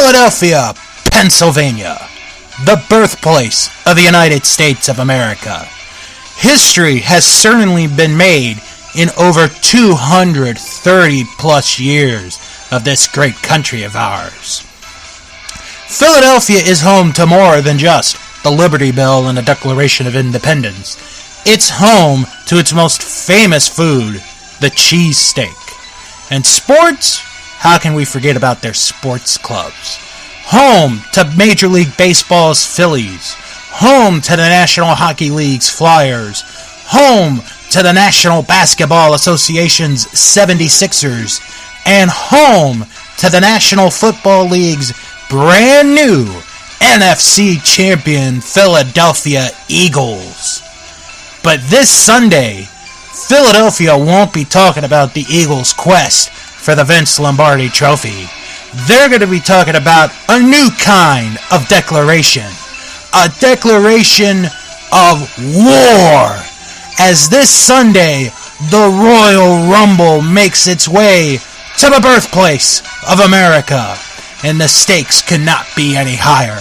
Philadelphia, Pennsylvania, the birthplace of the United States of America. History has certainly been made in over 230 plus years of this great country of ours. Philadelphia is home to more than just the Liberty Bell and the Declaration of Independence. It's home to its most famous food, the cheesesteak. And sports? How can we forget about their sports clubs? Home to Major League Baseball's Phillies. Home to the National Hockey League's Flyers. Home to the National Basketball Association's 76ers. And home to the National Football League's brand new NFC champion Philadelphia Eagles. But this Sunday, Philadelphia won't be talking about the Eagles' quest for the Vince Lombardi Trophy. They're going to be talking about a new kind of declaration. A declaration of war. As this Sunday, the Royal Rumble makes its way to the birthplace of America. And the stakes could not be any higher.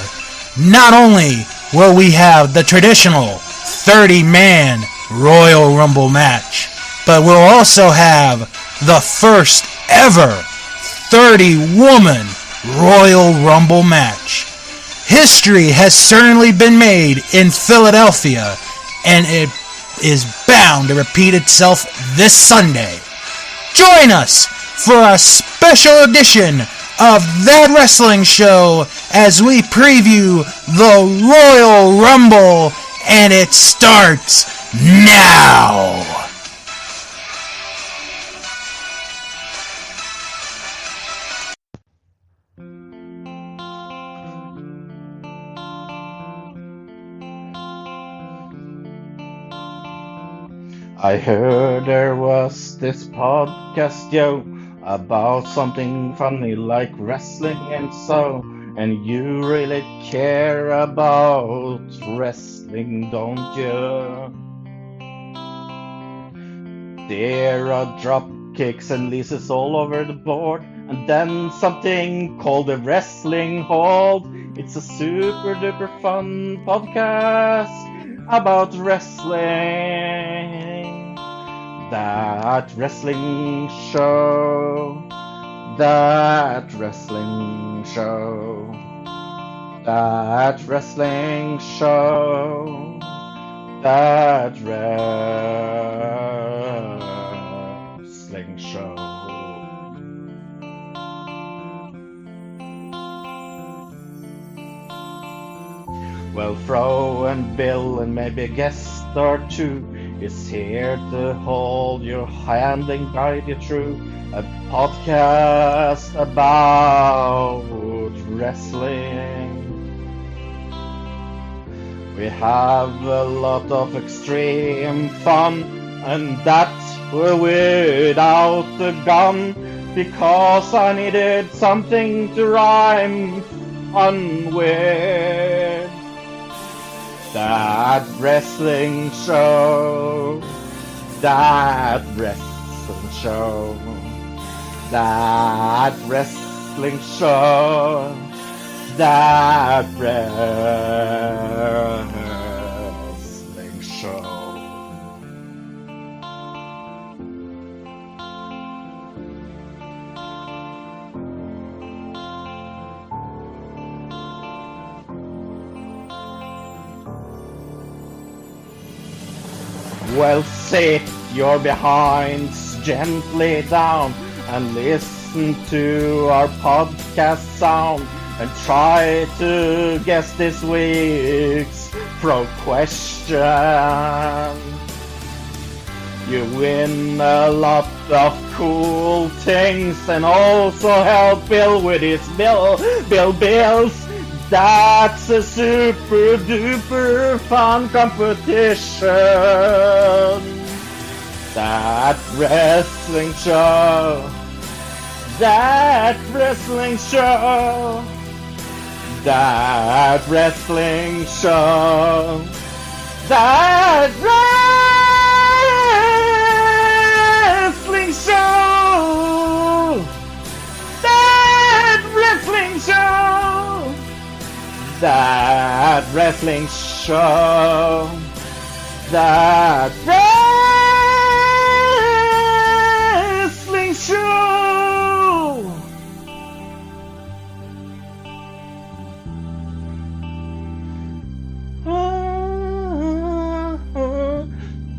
Not only will we have the traditional 30-man Royal Rumble match, but we'll also have the first ever 30-woman Royal Rumble match. History has certainly been made in Philadelphia, and it is bound to repeat itself this Sunday. Join us for a special edition of That Wrestling Show as we preview the Royal Rumble, and it starts now. I heard there was this podcast, yo, about something funny like wrestling and so, and you really care about wrestling, don't you? There are drop kicks and leases all over the board, and then something called a wrestling hold. It's a super duper fun podcast about wrestling. That wrestling show. That wrestling show. That wrestling show. That wrestling show. Well, Fro and Bill and maybe a guest or two is here to hold your hand and guide you through a podcast about wrestling. We have a lot of extreme fun, and that's without the gun, because I needed something to rhyme fun with. That wrestling show. That wrestling show. That wrestling show. That wrestling show. Well, sit your behinds gently down and listen to our podcast sound, and try to guess this week's pro question. You win a lot of cool things, and also help Bill with his bills. That's a super duper fun competition. That wrestling show. That wrestling show. That wrestling show. That wrestling show. That wrestling show. That wrestling show. That wrestling show.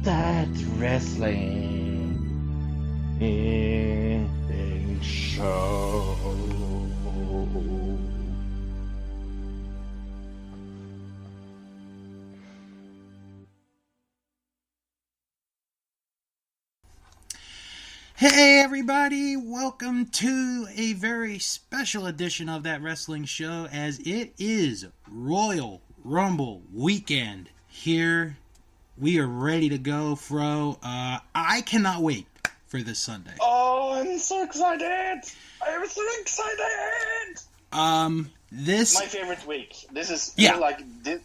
That wrestling show. Hey everybody, welcome to a very special edition of That Wrestling Show, as it is Royal Rumble weekend. Here, we are ready to go, Fro. I cannot wait for this Sunday. Oh, I'm so excited! I'm so excited! This... My favorite week. This is,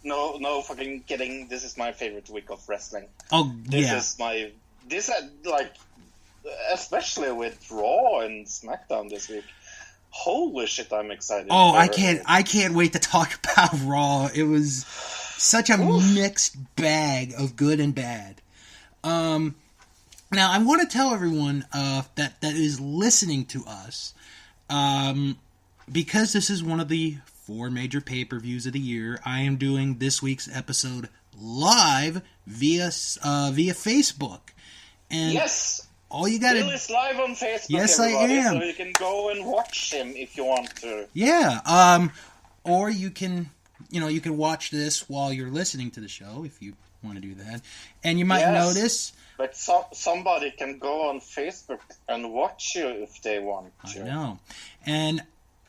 no fucking kidding, this is my favorite week of wrestling. Oh, yeah. Especially with Raw and SmackDown this week. Holy shit, I'm excited. Oh, I can't wait to talk about Raw. It was such a mixed bag of good and bad. Now, I want to tell everyone that is listening to us, because this is one of the 4 major pay-per-views of the year, I am doing this week's episode live via Facebook. And yes! All you gotta... Bill is live on Facebook, yes, everybody, I am. so you can go and watch him if you want to. Yeah, or you can watch this while you're listening to the show, if you want to do that. And you might notice... But somebody can go on Facebook and watch you if they want to. I know. And,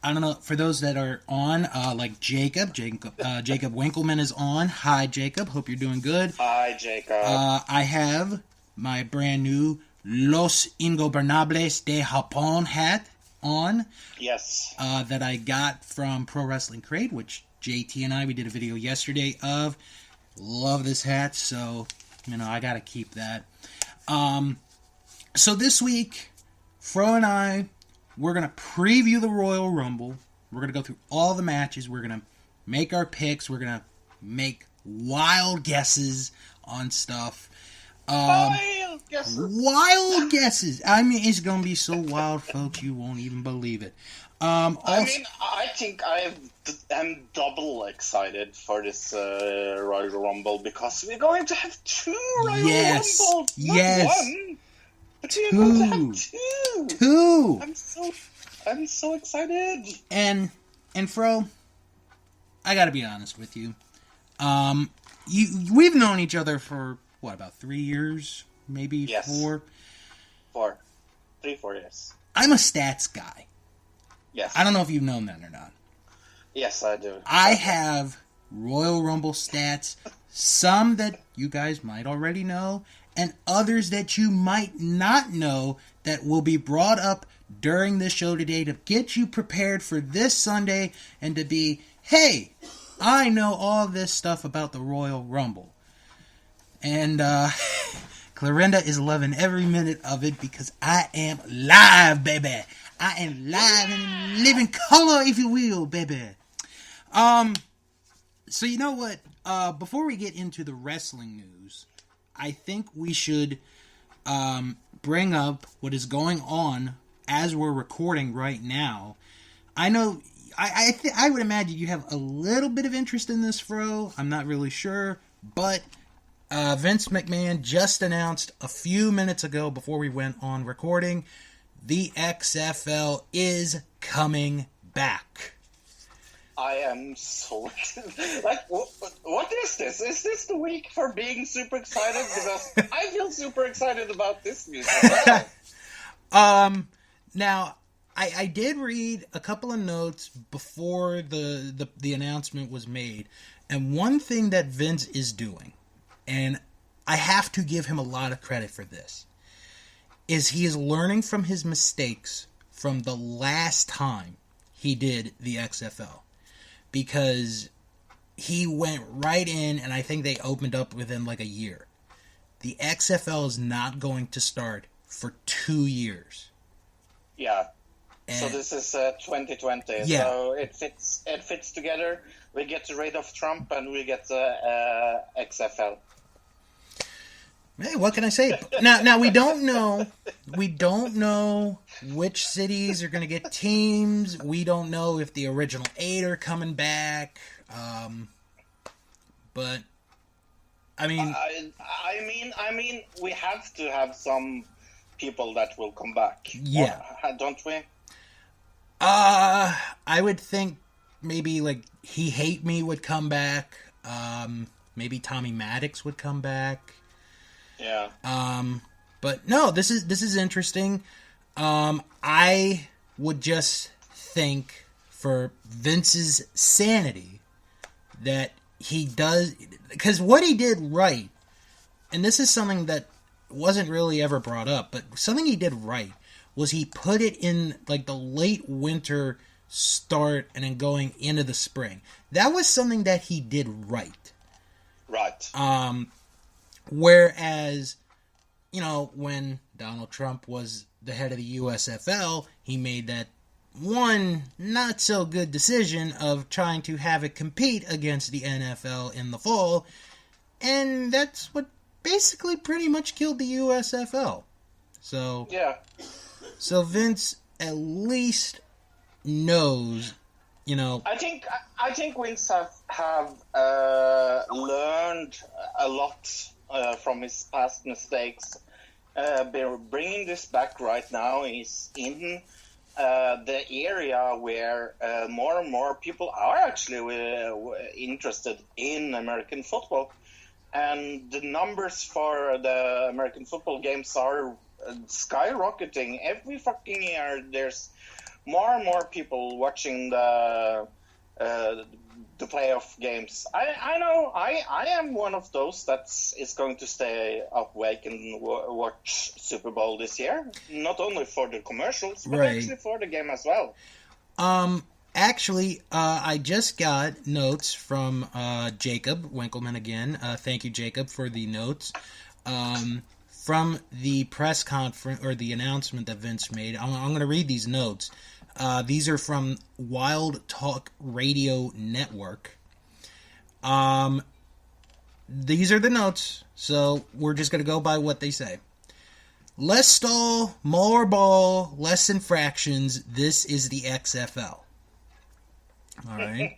I don't know, for those that are on, like Jacob Winkleman is on. Hi, Jacob. Hope you're doing good. Hi, Jacob. I have my brand new Los Ingobernables de Japón hat on. Yes. That I got from Pro Wrestling Crate, which JT and we did a video yesterday of. Love this hat, so, I gotta keep that. So this week, Fro and I, we're gonna preview the Royal Rumble. We're gonna go through all the matches. We're gonna make our picks. We're gonna make wild guesses on stuff. Wild guesses. I mean, it's gonna be so wild, folks, you won't even believe it. I think I'm double excited for this Royal Rumble because we're going to have 2 Royal Rumbles, not 1. But we're going to have 2. 2. I'm so excited. And Fro, I gotta be honest with you. We've known each other for about 3 years, maybe? Yes. 4? 4. 3-4 years. I'm a stats guy. Yes. I don't know if you've known that or not. Yes, I do. I have Royal Rumble stats, some that you guys might already know, and others that you might not know that will be brought up during this show today to get you prepared for this Sunday and to be, hey, I know all this stuff about the Royal Rumble. And Clarinda is loving every minute of it because I am live, baby. I am live in living color, if you will, baby. So you know what? Before we get into the wrestling news, I think we should bring up what is going on as we're recording right now. I know, I would imagine you have a little bit of interest in this, Fro. I'm not really sure, but Vince McMahon just announced a few minutes ago before we went on recording, the XFL is coming back. I am so excited. Like, what is this? Is this the week for being super excited? Because I feel super excited about this news as well. Now, I did read a couple of notes before the announcement was made, and one thing that Vince is doing, and I have to give him a lot of credit for this, is he is learning from his mistakes from the last time he did the XFL. Because he went right in, and I think they opened up within like a year. The XFL is not going to start for 2 years. Yeah. So this is 2020. Yeah. So it fits together. We get rid of Trump and we get XFL. Hey, what can I say? Now we don't know. We don't know which cities are going to get teams. We don't know if the original 8 are coming back. But I mean, I mean, we have to have some people that will come back. Yeah, don't we? I would think maybe like He Hate Me would come back. Maybe Tommy Maddox would come back. Yeah. But no, this is interesting. I would just think for Vince's sanity that he does, because what he did right, and this is something that wasn't really ever brought up, but something he did right was he put it in like the late winter start and then going into the spring. That was something that he did right. Right. Whereas, you know, when Donald Trump was the head of the USFL, he made that one not so good decision of trying to have it compete against the NFL in the fall, and that's what basically pretty much killed the USFL. So yeah. So Vince at least knows, you know. I think Vince have learned a lot from his past mistakes. Bringing this back right now is in the area where more and more people are actually interested in American football. And the numbers for the American football games are skyrocketing. Every fucking year there's more and more people watching the playoff games. I know I am one of those that is going to stay up awake and watch Super Bowl this year. Not only for the commercials, but actually for the game as well. Actually, I just got notes from Jacob Winkleman again. Thank you, Jacob, for the notes. From the press conference, or the announcement that Vince made. I'm going to read these notes. These are from Wild Talk Radio Network. These are the notes, so we're just going to go by what they say. Less stall, more ball, less infractions. This is the XFL. All right.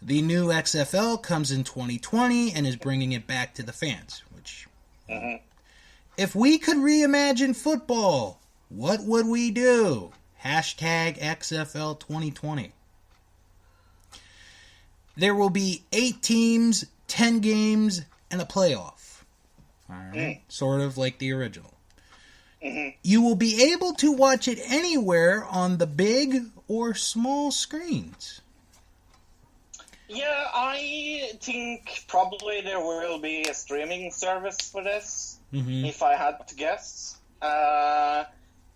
The new XFL comes in 2020 and is bringing it back to the fans. Which, if we could reimagine football, what would we do? Hashtag XFL 2020. There will be 8 teams, 10 games, and a playoff. All right, sort of like the original. You will be able to watch it anywhere on the big or small screens. Yeah, I think probably there will be a streaming service for this, if I had to guess.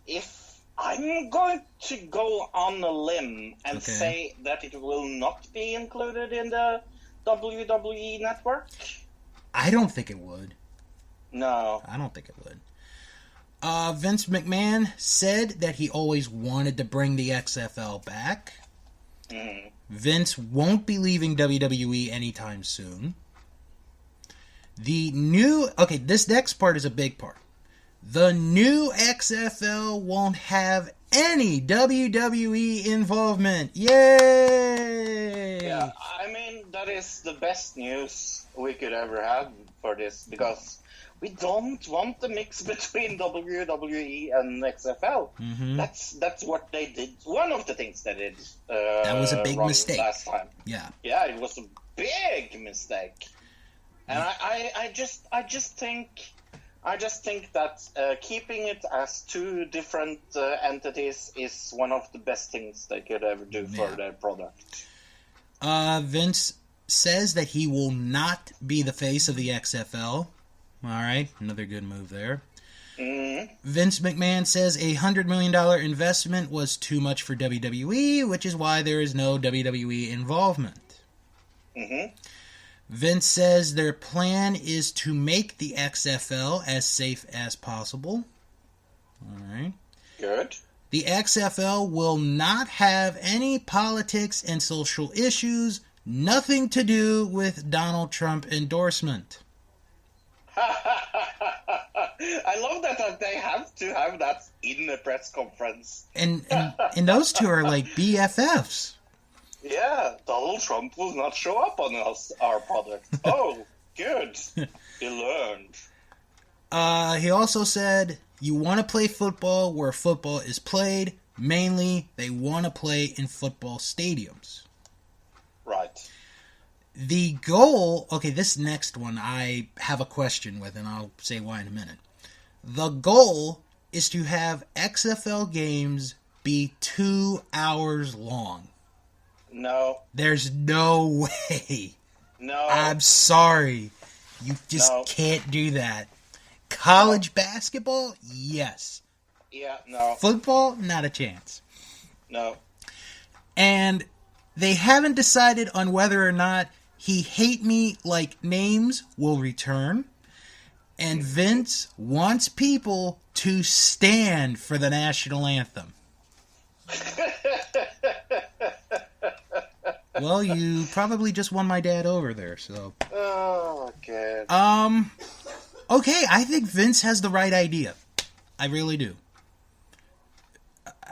If I'm going to go on a limb and say that it will not be included in the WWE network. I don't think it would. No. I don't think it would. Vince McMahon said that he always wanted to bring the XFL back. Vince won't be leaving WWE anytime soon. This next part is a big part. The new XFL won't have any WWE involvement. Yay! Yeah, I mean, that is the best news we could ever have for this, because we don't want the mix between WWE and XFL. That's what they did. One of the things they did. That was a big mistake last time. Yeah, it was a big mistake. And I just think that keeping it as 2 different entities is one of the best things they could ever do for their product. Vince says that he will not be the face of the XFL. All right, another good move there. Vince McMahon says a $100 million investment was too much for WWE, which is why there is no WWE involvement. Vince says their plan is to make the XFL as safe as possible. All right. Good. The XFL will not have any politics and social issues, nothing to do with Donald Trump endorsement. I love that they have to have that in a press conference. And those two are like BFFs. Yeah, Donald Trump will not show up on our product. Oh, good. He learned. He also said, you want to play football where football is played. Mainly, they want to play in football stadiums. Right. The goal... Okay, this next one I have a question with, and I'll say why in a minute. The goal is to have XFL games be 2 hours long. No. There's no way. No. I'm sorry. You just can't do that. College basketball? Yes. Yeah, no. Football? Not a chance. No. And they haven't decided on whether or not He Hate Me Like Names will return. And Vince wants people to stand for the national anthem. Well, you probably just won my dad over there, so... Oh, God. Okay, I think Vince has the right idea. I really do.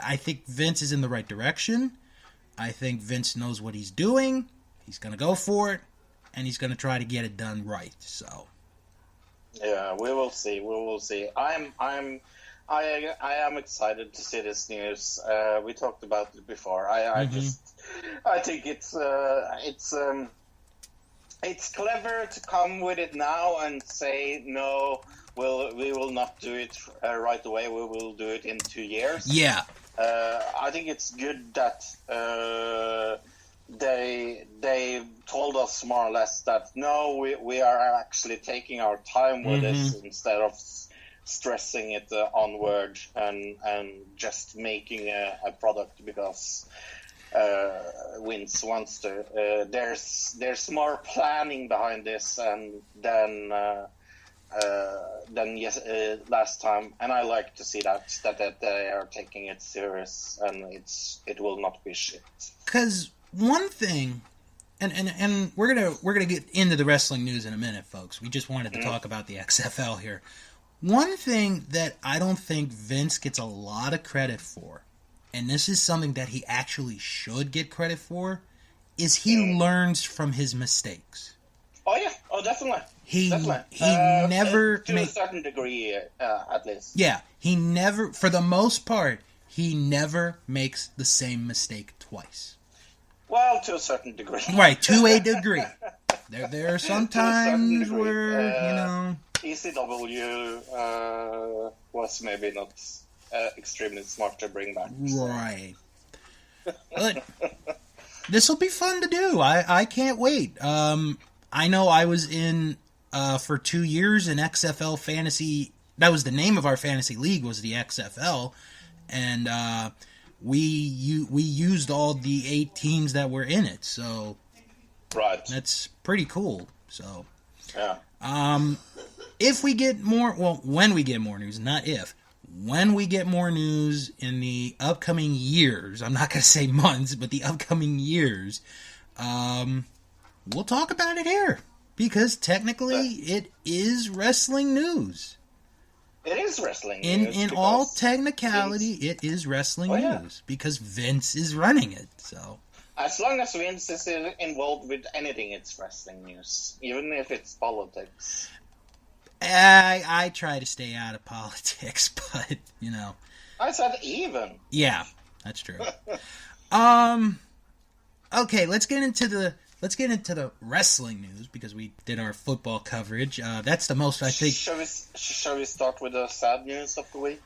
I think Vince is in the right direction. I think Vince knows what he's doing. He's going to go for it, and he's going to try to get it done right, so... Yeah, we will see. We will see. I am excited to see this news. We talked about it before. I think it's clever to come with it now and say no. We will not do it right away. We will do it in 2 years. Yeah. I think it's good that they told us more or less that no, we are actually taking our time with this instead of stressing it onward and just making a product because Vince wants to. There's more planning behind this than last time, and I like to see that they are taking it serious and it will not be shit. Because one thing, and we're gonna get into the wrestling news in a minute, folks. We just wanted to talk about the XFL here. One thing that I don't think Vince gets a lot of credit for, and this is something that he actually should get credit for, is he learns from his mistakes. Oh yeah, oh definitely. He never to a certain degree, at least. Yeah, he never, for the most part, he never makes the same mistake twice. Well, to a certain degree. Right, to a degree. There are some times where, ECW was maybe not extremely smart to bring back. So. Right. But this will be fun to do. I can't wait. I know I was in, for 2 years, in XFL Fantasy. That was the name of our fantasy league, was the XFL. And we used all the 8 teams that were in it. So right. That's pretty cool. So yeah. If we get more, when we get more news, not if, when we get more news in the upcoming years, I'm not going to say months, but the upcoming years, we'll talk about it here. Because technically, it is wrestling news. It is wrestling news. In all technicality, it is wrestling news. Because Vince is running it, so... As long as Vince is involved with anything, it's wrestling news. Even if it's politics. I try to stay out of politics, but, I said even. Yeah, that's true. Okay, let's get into the wrestling news, because we did our football coverage. That's the most, I think... Shall we start with the sad news of the week?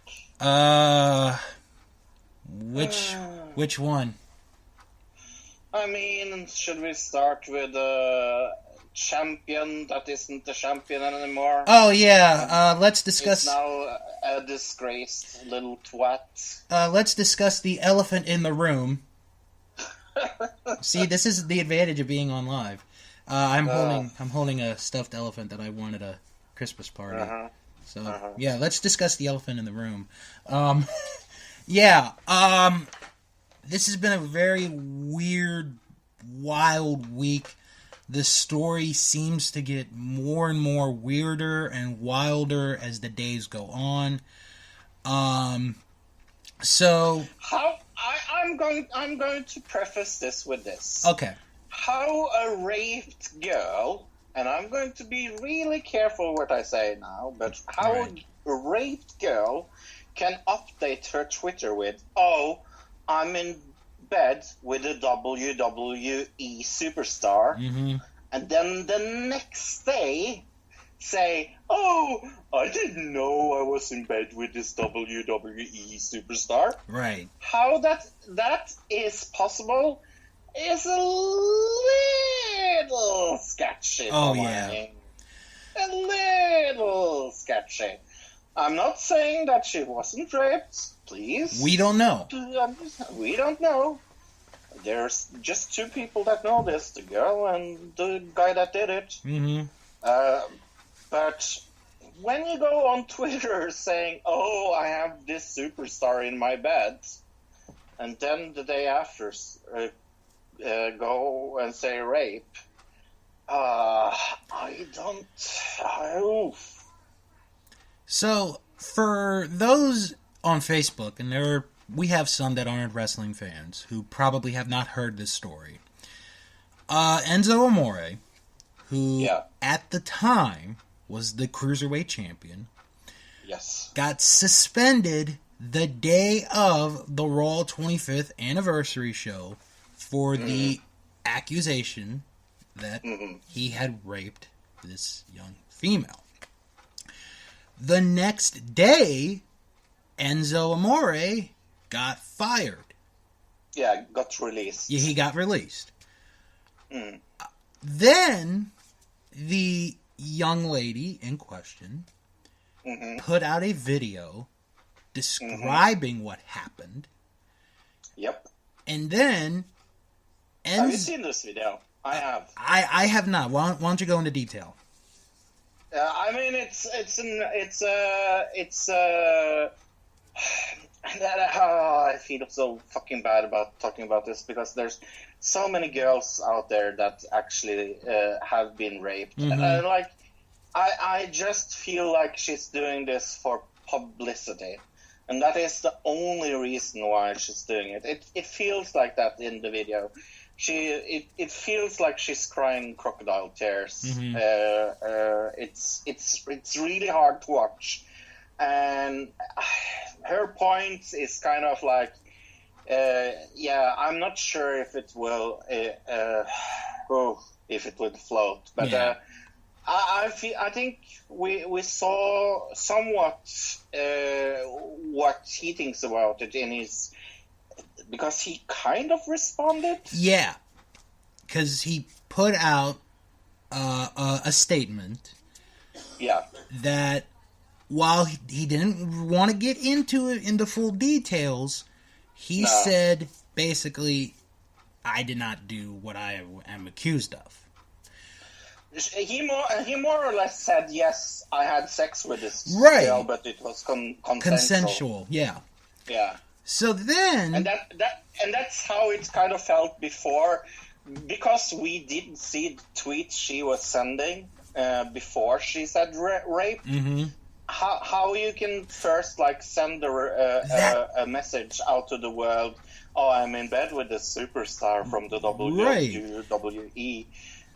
Which one? I mean, should we start with the champion that isn't the champion anymore? Oh, yeah. Let's discuss... He's now a disgraced little twat. Let's discuss the elephant in the room. See, this is the advantage of being on live. I'm holding a stuffed elephant that I won at a Christmas party. Yeah, let's discuss the elephant in the room. Yeah, this has been a very weird, wild week. The story seems to get more and more weirder and wilder as the days go on. So I'm going to preface this with this. Okay. How a raped girl, and I'm going to be really careful what I say now, but how a raped girl can update her Twitter with, "Oh, I'm in bed with a WWE superstar," and then the next day say, "Oh, I didn't know I was in bed with this WWE superstar." Right. How that is possible is a little sketchy. Oh, yeah. A little sketchy. I'm not saying that she wasn't raped, please. We don't know. We don't know. There's just two people that know this, the girl and the guy that did it. But when you go on Twitter saying, "Oh, I have this superstar in my bed," and then the day after go and say rape, I don't... So, for those on Facebook, and we have some that aren't wrestling fans who probably have not heard this story. Enzo Amore, who at the time was the Cruiserweight champion, got suspended the day of the Raw 25th anniversary show for the accusation that he had raped this young female. The next day, Enzo Amore got fired. Yeah, got released. Yeah, he got released. Then, the young lady in question put out a video describing what happened. Yep. And then... Have you seen this video? I have. I have not. Why don't you go into detail? I mean, I feel so fucking bad about talking about this because there's so many girls out there that actually have been raped. I just feel like she's doing this for publicity. And that is the only reason why she's doing it. It feels like that in the video. It feels like she's crying crocodile tears. It's really hard to watch, and her point is kind of like, I'm not sure if it will float, but I think we saw somewhat what he thinks about it in his. Because he kind of responded? Yeah. Because he put out a statement. Yeah. That while he didn't want to get into full details, he said, basically, I did not do what I am accused of. He more or less said, yes, I had sex with this girl, but it was consensual. Yeah. Yeah. So then, and that's how it kind of felt before, because we didn't see the tweets she was sending before she said rape. How you can first send a message out to the world? Oh, I'm in bed with this superstar from the WWE.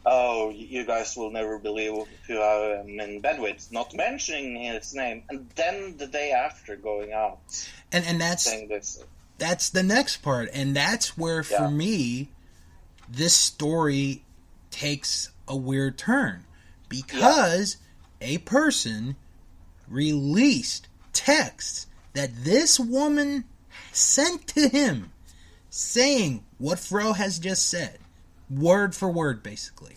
Oh, you guys will never believe who I am in bed with. Not mentioning his name, and then the day after going out. And that's the next part, and that's where for me this story takes a weird turn, because a person released texts that this woman sent to him saying what Fro has just said, word for word basically.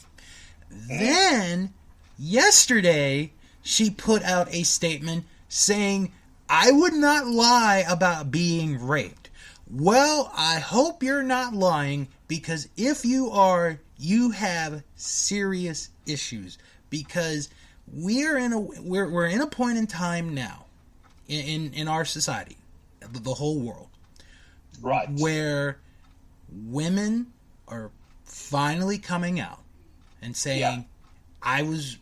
Then yesterday she put out a statement saying, I would not lie about being raped. Well, I hope you're not lying, because if you are, you have serious issues. Because we're in a point in time now in our society the whole world. Right. Where women are finally coming out and saying, I was,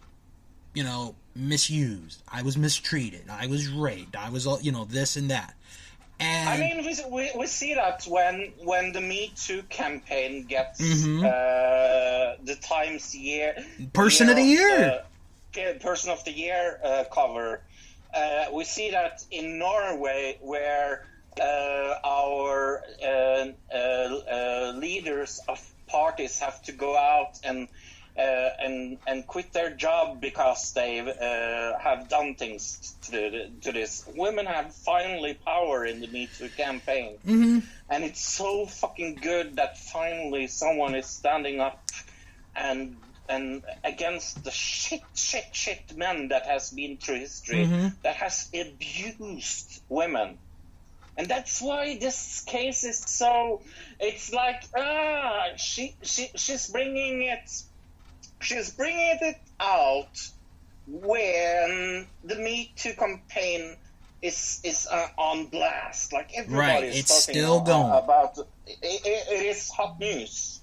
misused. I was mistreated. I was raped. I was, this and that. And I mean, we see that when the Me Too campaign gets the Times Person of the Year cover, we see that in Norway, where our leaders of parties have to go out and quit their job because they have done things to this. Women have finally power in the Me Too campaign, and it's so fucking good that finally someone is standing up and against the shit men that has been through history, that has abused women. And that's why this case is so. It's like she's bringing it out when the Me Too campaign is on blast. Like everybody is it's talking still going about it. It is hot news.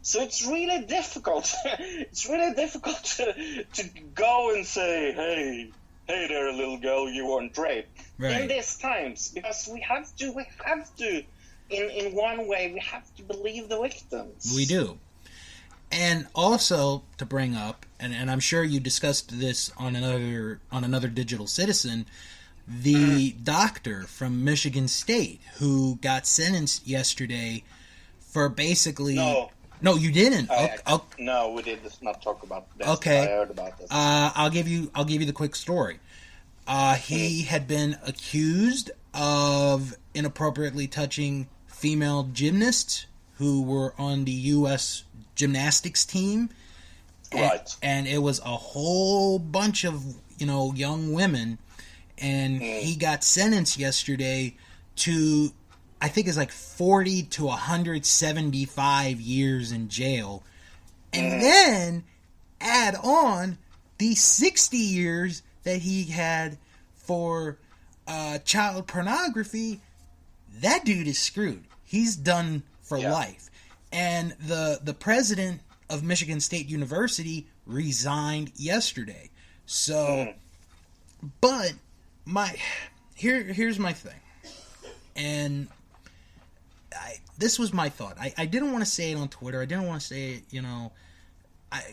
So it's really difficult. It's really difficult to go and say, hey there, little girl, you weren't raped. Right. In these times, because we have to, in one way, we have to believe the victims. We do. And also to bring up, and I'm sure you discussed this on another Digital Citizen, the doctor from Michigan State who got sentenced yesterday for basically. No, you didn't. No, we did not talk about this. Okay. I heard about this. I'll give you the quick story. He had been accused of inappropriately touching female gymnasts who were on the U.S. gymnastics team. Right. And it was a whole bunch of, young women. And he got sentenced yesterday to, I think it's like 40 to 175 years in jail. And then add on the 60 years that he had for child pornography. That dude is screwed. He's done for life. And the president of Michigan State University resigned yesterday. So, but here's my thing. And this was my thought. I didn't want to say it on Twitter. I didn't want to say it,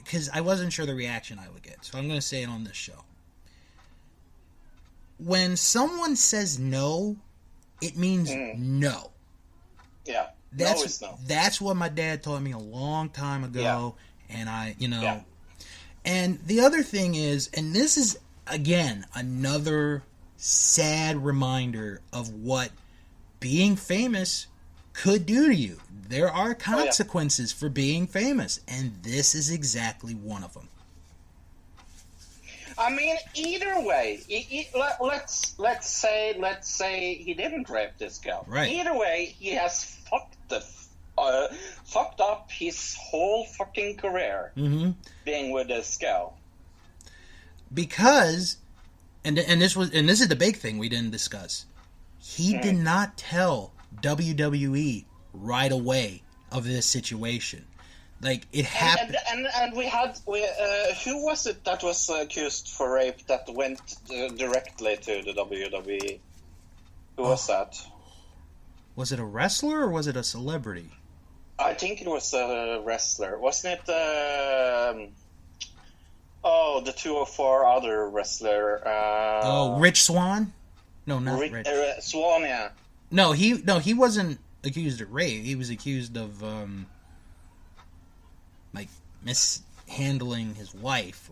because I wasn't sure the reaction I would get. So I'm going to say it on this show. When someone says no, it means no. Yeah. That's, no is no. That's what my dad taught me a long time ago. And And the other thing is, and this is, again, another sad reminder of what being famous could do to you. There are consequences for being famous, and this is exactly one of them. I mean, either way, let's say he didn't rape this girl. Right. Either way, he has fucked up his whole fucking career being with this girl. Because, and this is the big thing we didn't discuss. He did not tell WWE right away of this situation. Like, it happened. And we who was it that was accused for rape that went directly to the WWE? Who was that? Was it a wrestler or was it a celebrity? I think it was a wrestler. Wasn't it? The 204 other wrestler. Rich Swann? No, not Rich. Swann, yeah. No, he wasn't accused of rape. He was accused of mishandling his wife,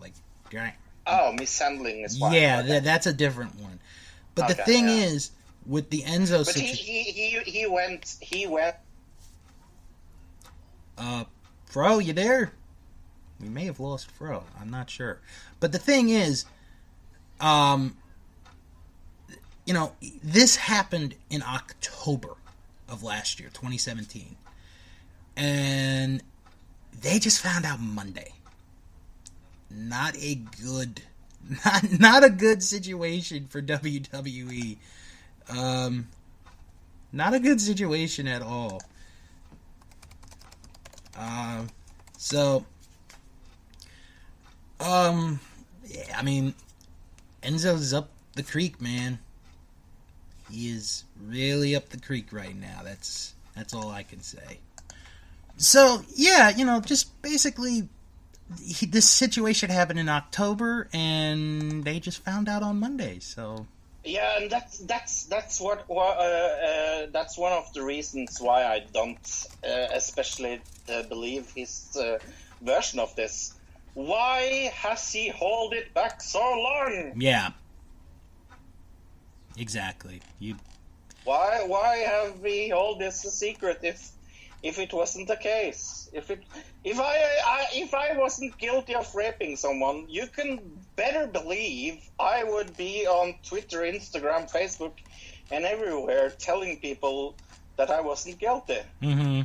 mishandling his wife. Yeah, okay. That's a different one. But the thing is, with the Enzo situation, he went. Fro, you there? We may have lost Fro. I'm not sure. But the thing is, this happened in October of last year, 2017. And they just found out Monday. Not a good situation for WWE. Not a good situation at all. Yeah, I mean, Enzo's up the creek, man. He is really up the creek right now. That's all I can say. So, yeah, just basically, this situation happened in October, and they just found out on Monday, so... Yeah, and that's one of the reasons why I don't especially believe his version of this. Why has he held it back so long? Yeah. Exactly. Why have we held this a secret if it wasn't the case? If I wasn't guilty of raping someone, you can better believe I would be on Twitter, Instagram, Facebook, and everywhere telling people that I wasn't guilty. Mm-hmm.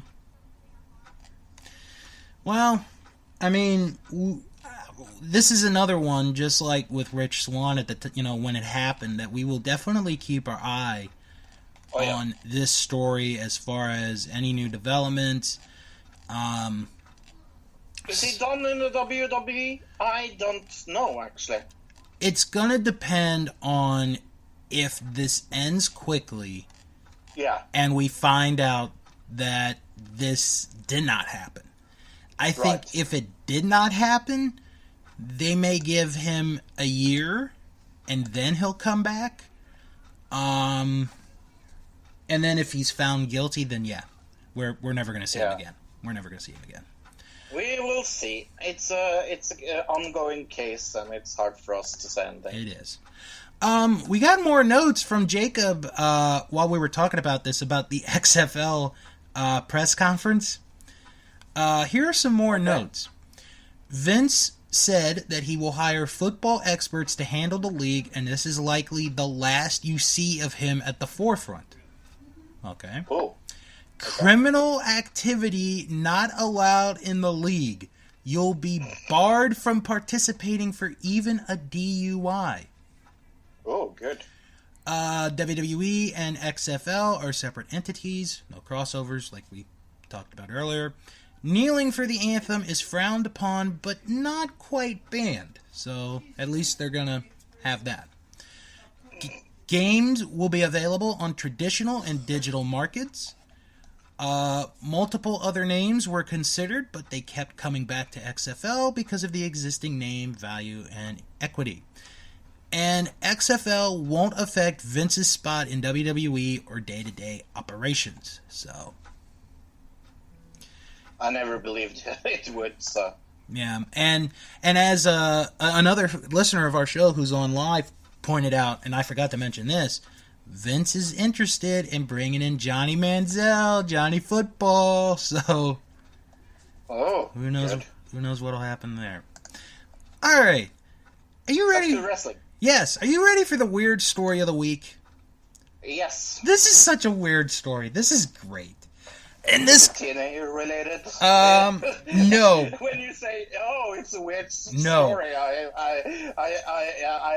Well, I mean, this is another one, just like with Rich Swann at the when it happened, that we will definitely keep our eye on this story as far as any new developments. Is he done in the WWE? I don't know, actually. It's gonna depend on if this ends quickly. Yeah. And we find out that this did not happen. I think if it did not happen, they may give him a year, and then he'll come back. And then if he's found guilty, then yeah, we're never going to see him again. We're never going to see him again. We will see. It's an ongoing case, and it's hard for us to say anything. It is. We got more notes from Jacob while we were talking about this, about the XFL press conference. Here are some more notes. Vince said that he will hire football experts to handle the league, and this is likely the last you see of him at the forefront. Okay. Cool. Criminal activity not allowed in the league. You'll be barred from participating for even a DUI. Oh, good. WWE and XFL are separate entities. No crossovers like we talked about earlier. Kneeling for the anthem is frowned upon, but not quite banned. So at least they're going to have that. Games will be available on traditional and digital markets. Multiple other names were considered, but they kept coming back to XFL because of the existing name, value, and equity. And XFL won't affect Vince's spot in WWE or day-to-day operations. So, I never believed it would. So yeah, and as another listener of our show who's on live pointed out, and I forgot to mention this, Vince is interested in bringing in Johnny Manziel, Johnny Football. So, who knows? Good. Who knows what'll happen there? All right, are you ready? Back to wrestling. Yes, are you ready for the weird story of the week? Yes. This is such a weird story. This is great. And this TNA related? No. When you say, "Oh, it's a weird No. story," I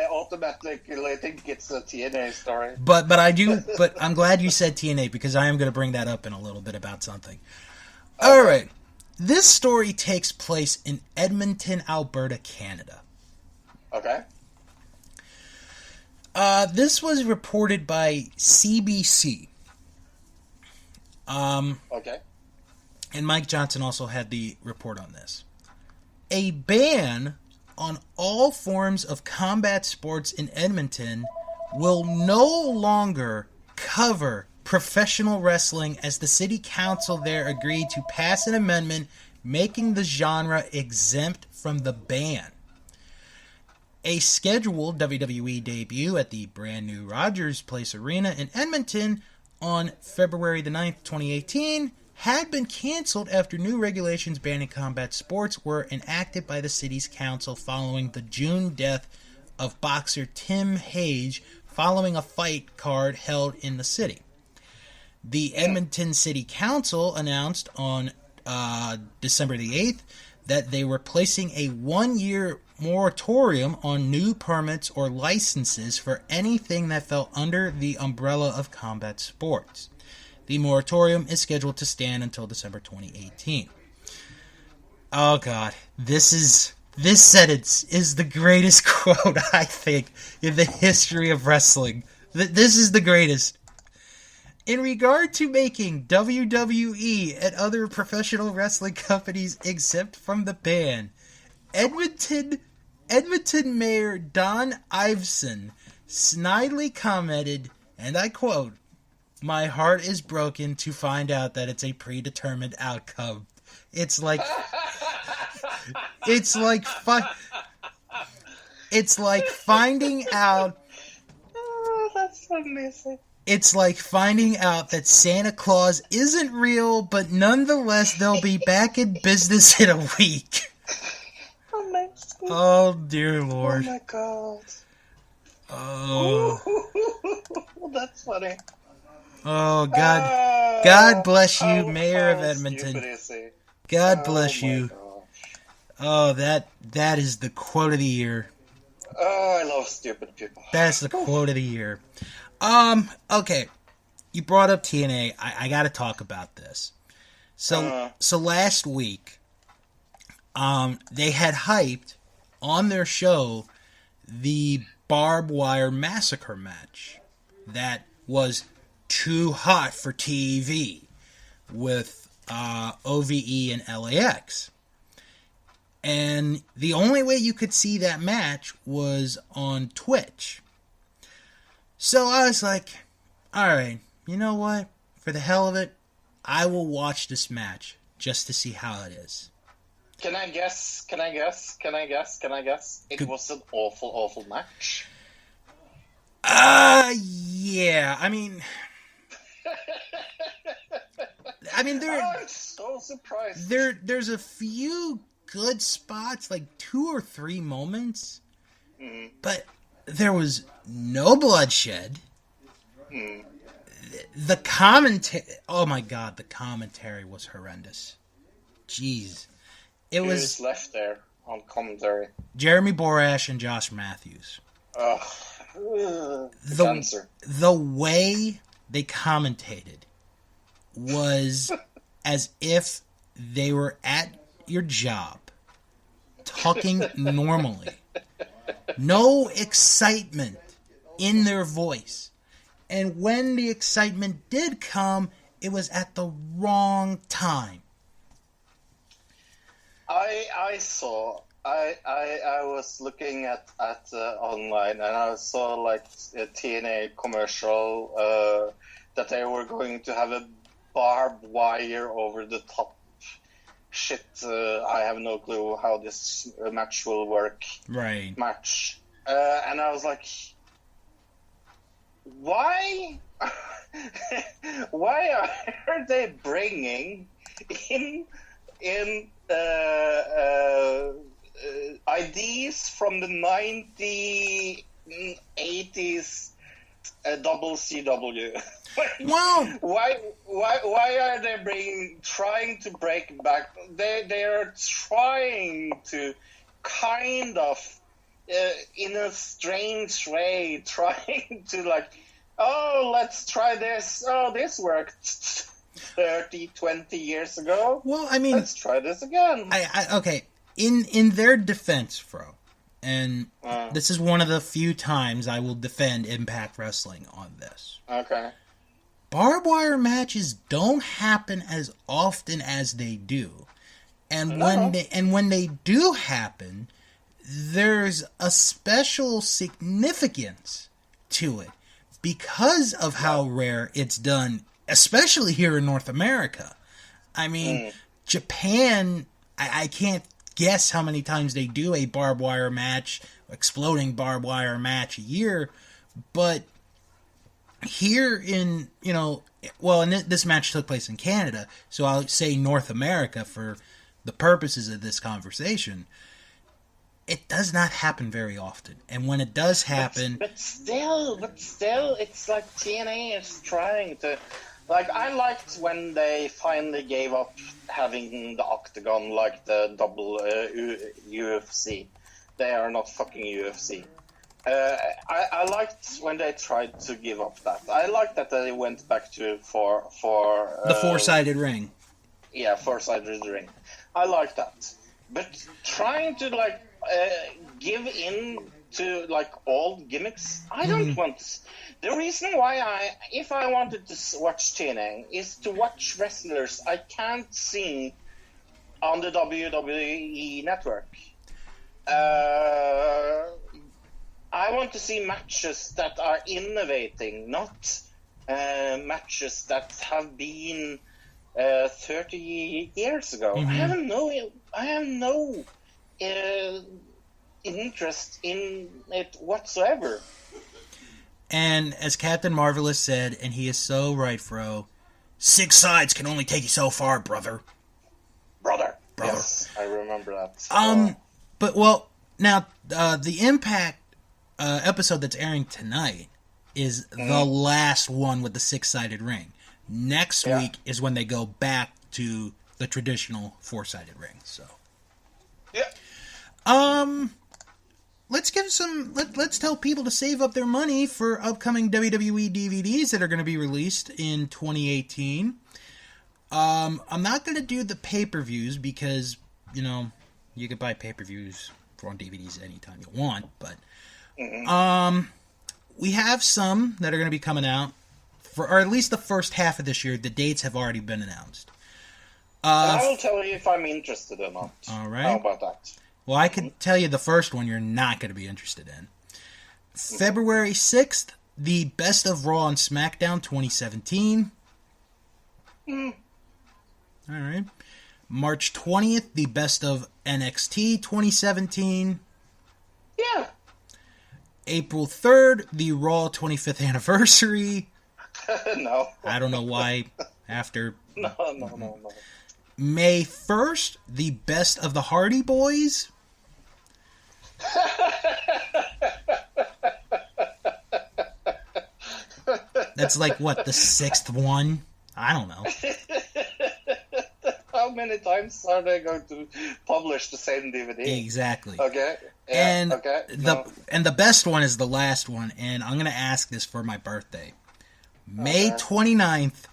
automatically think it's a TNA story. But I'm glad you said TNA because I am going to bring that up in a little bit about something. Okay. All right. This story takes place in Edmonton, Alberta, Canada. Okay. This was reported by CBC. Okay. And Mike Johnson also had the report on this. A ban on all forms of combat sports in Edmonton will no longer cover professional wrestling, as the city council there agreed to pass an amendment making the genre exempt from the ban. A scheduled WWE debut at the brand new Rogers Place Arena in Edmonton on February the 9th, 2018, had been canceled after new regulations banning combat sports were enacted by the city's council following the June death of boxer Tim Hage following a fight card held in the city. The Edmonton City Council announced on December the 8th that they were placing a 1-year moratorium on new permits or licenses for anything that fell under the umbrella of combat sports. The moratorium is scheduled to stand until December 2018. Oh God, this sentence is the greatest quote, I think, in the history of wrestling. This is the greatest. In regard to making WWE and other professional wrestling companies exempt from the ban, Edmonton Mayor Don Iveson snidely commented, and I quote, "My heart is broken to find out that it's a predetermined outcome." It's like finding out. Oh, that's amazing. It's like finding out that Santa Claus isn't real, but nonetheless they'll be back in business in a week. Amazing. Oh dear Lord. Oh my God. Oh. That's funny. Oh God. God bless you, Mayor of how Edmonton. stupid is he? God bless you. God. Oh, that is the quote of the year. Oh, I love stupid people. That's the quote of the year. Okay. You brought up TNA. I gotta talk about this. So last week, they had hyped on their show the barbed wire massacre match that was too hot for TV with OVE and LAX. And the only way you could see that match was on Twitch. So I was like, alright, you know what? For the hell of it, I will watch this match just to see how it is. Can I guess? It was an awful match. Yeah. I mean, I'm so surprised. There's a few good spots, like 2 or 3 moments, but there was no bloodshed. The commentary, oh my God, the commentary was horrendous. Jeez. It was left there on commentary. Jeremy Borash and Josh Matthews. The way they commentated was as if they were at your job, talking normally. No excitement in their voice. And when the excitement did come, it was at the wrong time. I was looking at online, and I saw like a TNA commercial that they were going to have a barbed wire over the top shit. I have no clue how this match will work. Right. And I was like, why? Why are they bringing in ideas from the 1980s WCW? Wow. Why are they trying to break back? They are trying to kind of in a strange way trying to like, oh, let's try this. Oh, this worked 20 years ago. Well, I mean, let's try this again. Okay, in their defense, Fro, and this is one of the few times I will defend Impact Wrestling on this. Okay. Barbed wire matches don't happen as often as they do. And when they do happen, there's a special significance to it because of how rare it's done, especially here in North America. I mean, Japan, I can't guess how many times they do a barbed wire match, exploding barbed wire match a year, but here in, and this match took place in Canada, so I'll say North America for the purposes of this conversation. It does not happen very often, and when it does happen, but still, it's like TNA is trying to. Like, I liked when they finally gave up having the octagon like the double UFC. They are not fucking UFC. I liked when they tried to give up that. I liked that they went back to for the four-sided ring. Yeah, four-sided ring. I like that. But trying to give in to old gimmicks, I don't want. The reason why if I wanted to watch TNA is to watch wrestlers I can't see on the WWE network. I want to see matches that are innovating, not matches that have been 30 years ago. I have no interest in it whatsoever. And as Captain Marvelous said, and he is so right, Fro, 6 sides can only take you so far, brother. Brother. Yes, I remember that. But, well, now, the Impact episode that's airing tonight is the last one with the 6-sided ring. Next week is when they go back to the traditional 4-sided ring. So, let's give let's tell people to save up their money for upcoming WWE DVDs that are going to be released in 2018. I'm not going to do the pay-per-views because, you can buy pay-per-views on DVDs anytime you want, but we have some that are going to be coming out or at least the first half of this year. The dates have already been announced. And I will tell you if I'm interested or not. All right. How about that? Well, I can tell you the first one you're not going to be interested in. February 6th, the Best of Raw and SmackDown 2017. All right. March 20th, the Best of NXT 2017. Yeah. April 3rd, the Raw 25th anniversary. No. I don't know why. After. No. May 1st, the Best of the Hardy Boys. That's what, the 6th one? I don't know. How many times are they going to publish the same DVD? Exactly. Okay. Yeah, and the best one is the last one, and I'm going to ask this for my birthday. May 29th,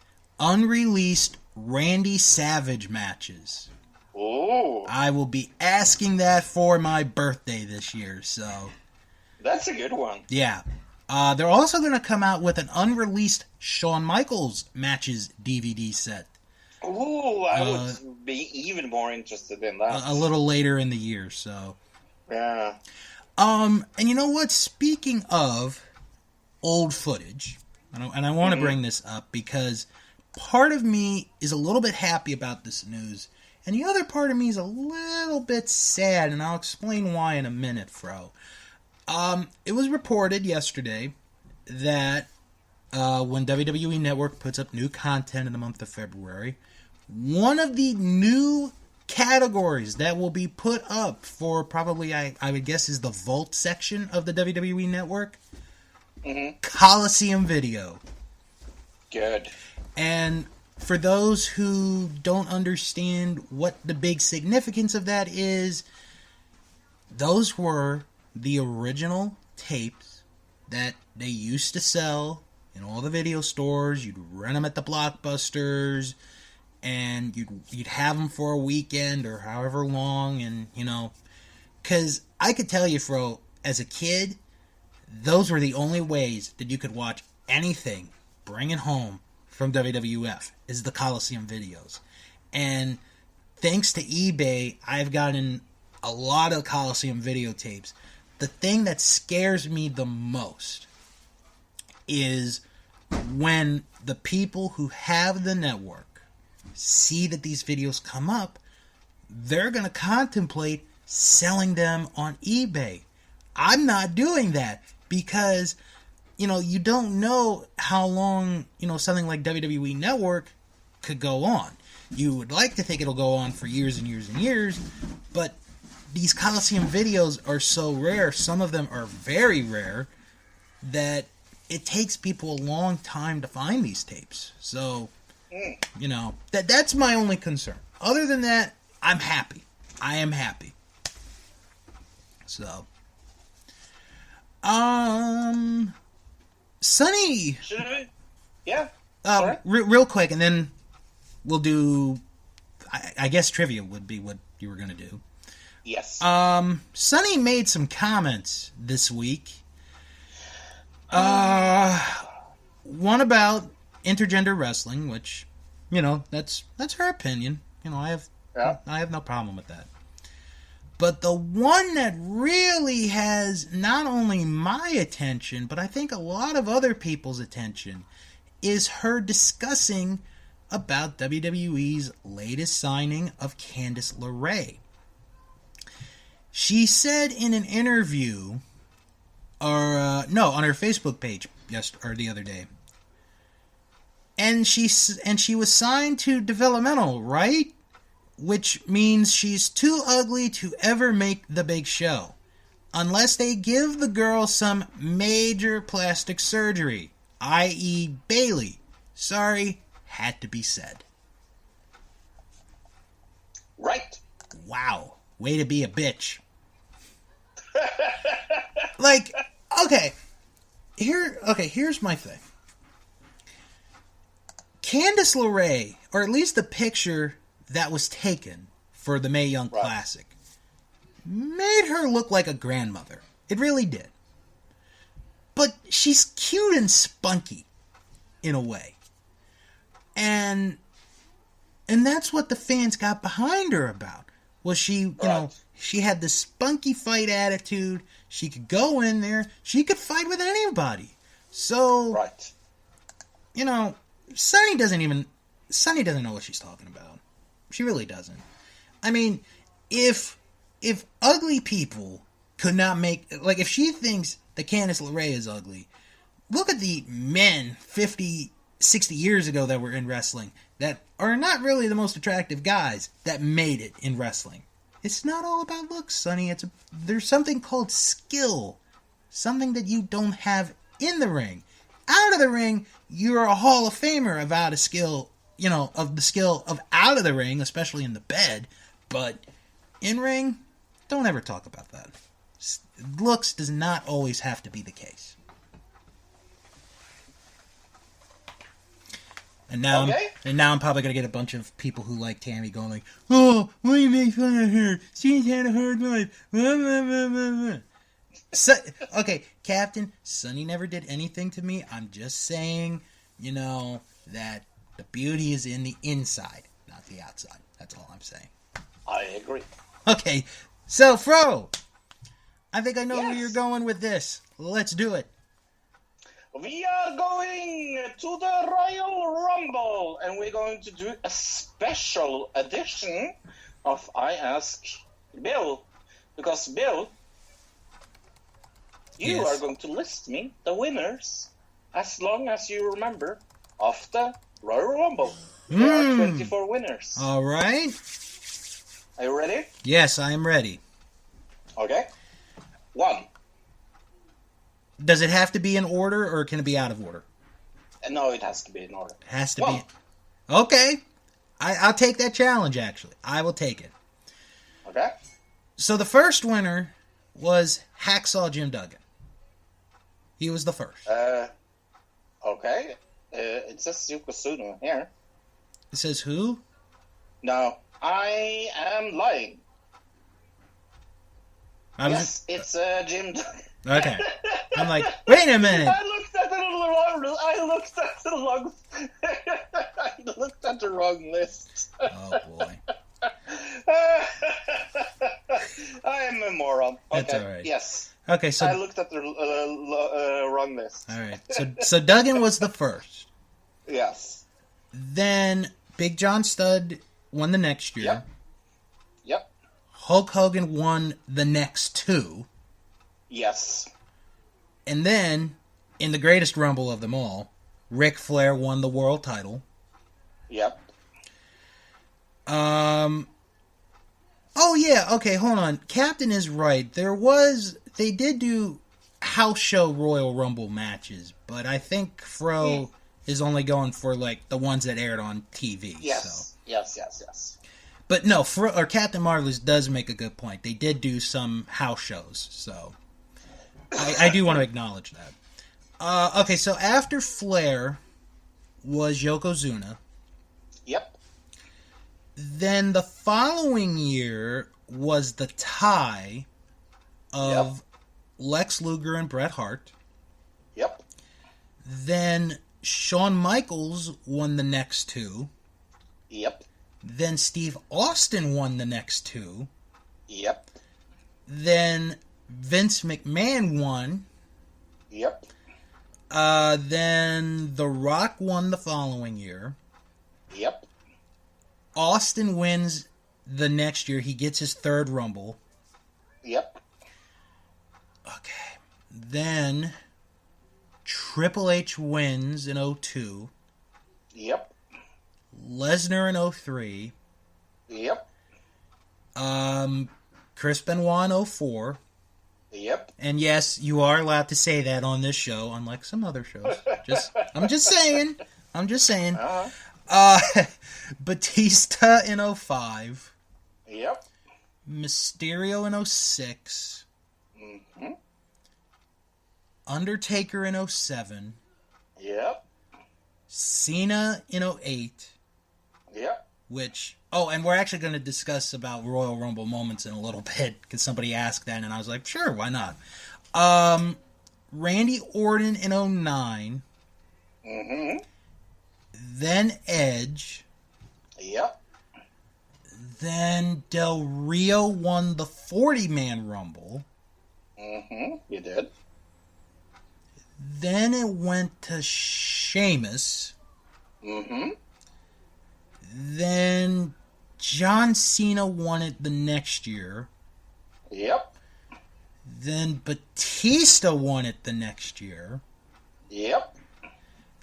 unreleased Randy Savage matches. Ooh. I will be asking that for my birthday this year, so. That's a good one. Yeah. They're also going to come out with an unreleased Shawn Michaels matches DVD set. Ooh, I would be even more interested in that. A little later in the year, so. Yeah. And you know what? Speaking of old footage, and I want to bring this up because part of me is a little bit happy about this news, and the other part of me is a little bit sad, and I'll explain why in a minute, Fro. It was reported yesterday that when WWE Network puts up new content in the month of February, one of the new categories that will be put up for probably, I would guess, is the Vault section of the WWE Network. Coliseum Video. Good. And for those who don't understand what the big significance of that is, those were the original tapes that they used to sell in all the video stores. You'd rent them at the Blockbusters, and you'd have them for a weekend or however long, and because I could tell you, Fro, as a kid, those were the only ways that you could watch anything, bring it home from WWF, is the Coliseum videos. And thanks to eBay, I've gotten a lot of Coliseum videotapes. The thing that scares me the most is when the people who have the network see that these videos come up, they're going to contemplate selling them on eBay. I'm not doing that because, you don't know how long, something like WWE Network could go on. You would like to think it'll go on for years and years and years, but these Coliseum videos are so rare, some of them are very rare, that it takes people a long time to find these tapes. So, that's my only concern. Other than that, I'm happy. I am happy. So, Sonny. Should we? Yeah. Real quick, and then we'll do. I guess trivia would be what you were gonna do. Yes. Sonny made some comments this week. One about intergender wrestling, which, that's her opinion. I have no problem with that. But the one that really has not only my attention, but I think a lot of other people's attention, is her discussing about WWE's latest signing of Candice LeRae. She said in an interview, on her Facebook page the other day, and she was signed to developmental, right? Which means she's too ugly to ever make the big show, unless they give the girl some major plastic surgery, i.e. Bailey. Sorry, had to be said. Right. Wow, way to be a bitch. Here's my thing. Candice LeRae, or at least the picture that was taken for the Mae Young Classic, made her look like a grandmother. It really did. But she's cute and spunky, in a way. And that's what the fans got behind her about. Was she, she had this spunky fight attitude. She could go in there. She could fight with anybody. So, Sonny doesn't know what she's talking about. She really doesn't. I mean, if ugly people could not make... if she thinks that Candice LeRae is ugly, look at the men 50, 60 years ago that were in wrestling that are not really the most attractive guys that made it in wrestling. It's not all about looks, Sonny. There's something called skill. Something that you don't have in the ring. Out of the ring, you're a Hall of Famer of out of skill, of the skill of out of the ring, especially in the bed. But in ring, don't ever talk about that. Looks does not always have to be the case. And now, I'm probably gonna get a bunch of people who like Tammy going like, "Oh, why you make fun of her? She's had a hard life." Blah, blah, blah, blah, blah. Okay, Captain, Sonny never did anything to me. I'm just saying, that the beauty is in the inside, not the outside. That's all I'm saying. I agree. Okay, so Fro, I think I know where you're going with this. Let's do it. We are going to the Royal Rumble, and we're going to do a special edition of I Ask Bill. Because, Bill, you are going to list me the winners, as long as you remember, of the Royal Rumble. There are 24 winners. All right. Are you ready? Yes, I am ready. Okay. 1. Does it have to be in order, or can it be out of order? No, it has to be in order. It has to be. Okay. I'll take that challenge, actually. I will take it. Okay. So the first winner was Hacksaw Jim Duggan. He was the first. Okay. It says Yokozuna here. It says who? No, I am lying. It's Jim Duggan. Okay. I'm like, wait a minute. I looked at the wrong list. Oh boy. I am a moron. Okay. That's all right. Yes. Okay, so I looked at the wrong list. All right. So Duggan was the first. Yes. Then Big John Studd won the next year. Yep. Hulk Hogan won the next 2. Yes. And then, in the greatest Rumble of them all, Ric Flair won the world title. Yep. Oh yeah, okay, hold on. Captain is right. They did do house show Royal Rumble matches, but I think Fro is only going for, the ones that aired on TV. Yes. So. Yes. But no, Captain Marvelous does make a good point. They did do some house shows, so... I do want to acknowledge that. Okay, so after Flair was Yokozuna. Yep. Then the following year was the tie of Lex Luger and Bret Hart. Yep. Then Shawn Michaels won the next two. Yep. Then Steve Austin won the next two. Yep. Then Vince McMahon won. Yep. Then The Rock won the following year. Yep. Austin wins the next year. He gets his third Rumble. Yep. Okay. Then Triple H wins in 02. Yep. Lesnar in 03. Yep. Chris Benoit in 04. Yep. And yes, you are allowed to say that on this show, unlike some other shows. I'm just saying. Batista in 05. Yep. Mysterio in 06. Mm-hmm. Undertaker in 07. Yep. Cena in 08. Yep. Which, and we're actually going to discuss about Royal Rumble moments in a little bit, because somebody asked that, and I was like, sure, why not? Randy Orton in 09. Mm-hmm. Then Edge. Yep. Then Del Rio won the 40-man Rumble. Mm-hmm. You did. Then it went to Sheamus. Mm-hmm. Then John Cena won it the next year. Yep. Then Batista won it the next year. Yep.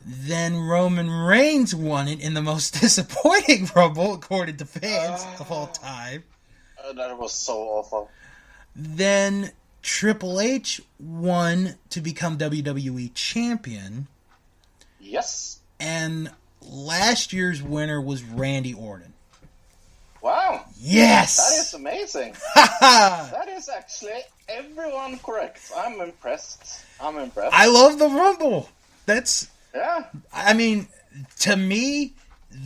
Then Roman Reigns won it in the most disappointing Rumble, according to fans of all time. That was so awful. Then Triple H won to become WWE Champion. Yes. And last year's winner was Randy Orton. Wow. Yes! That is amazing. That is actually everyone correct. I'm impressed. I love the Rumble. Yeah. I mean, to me,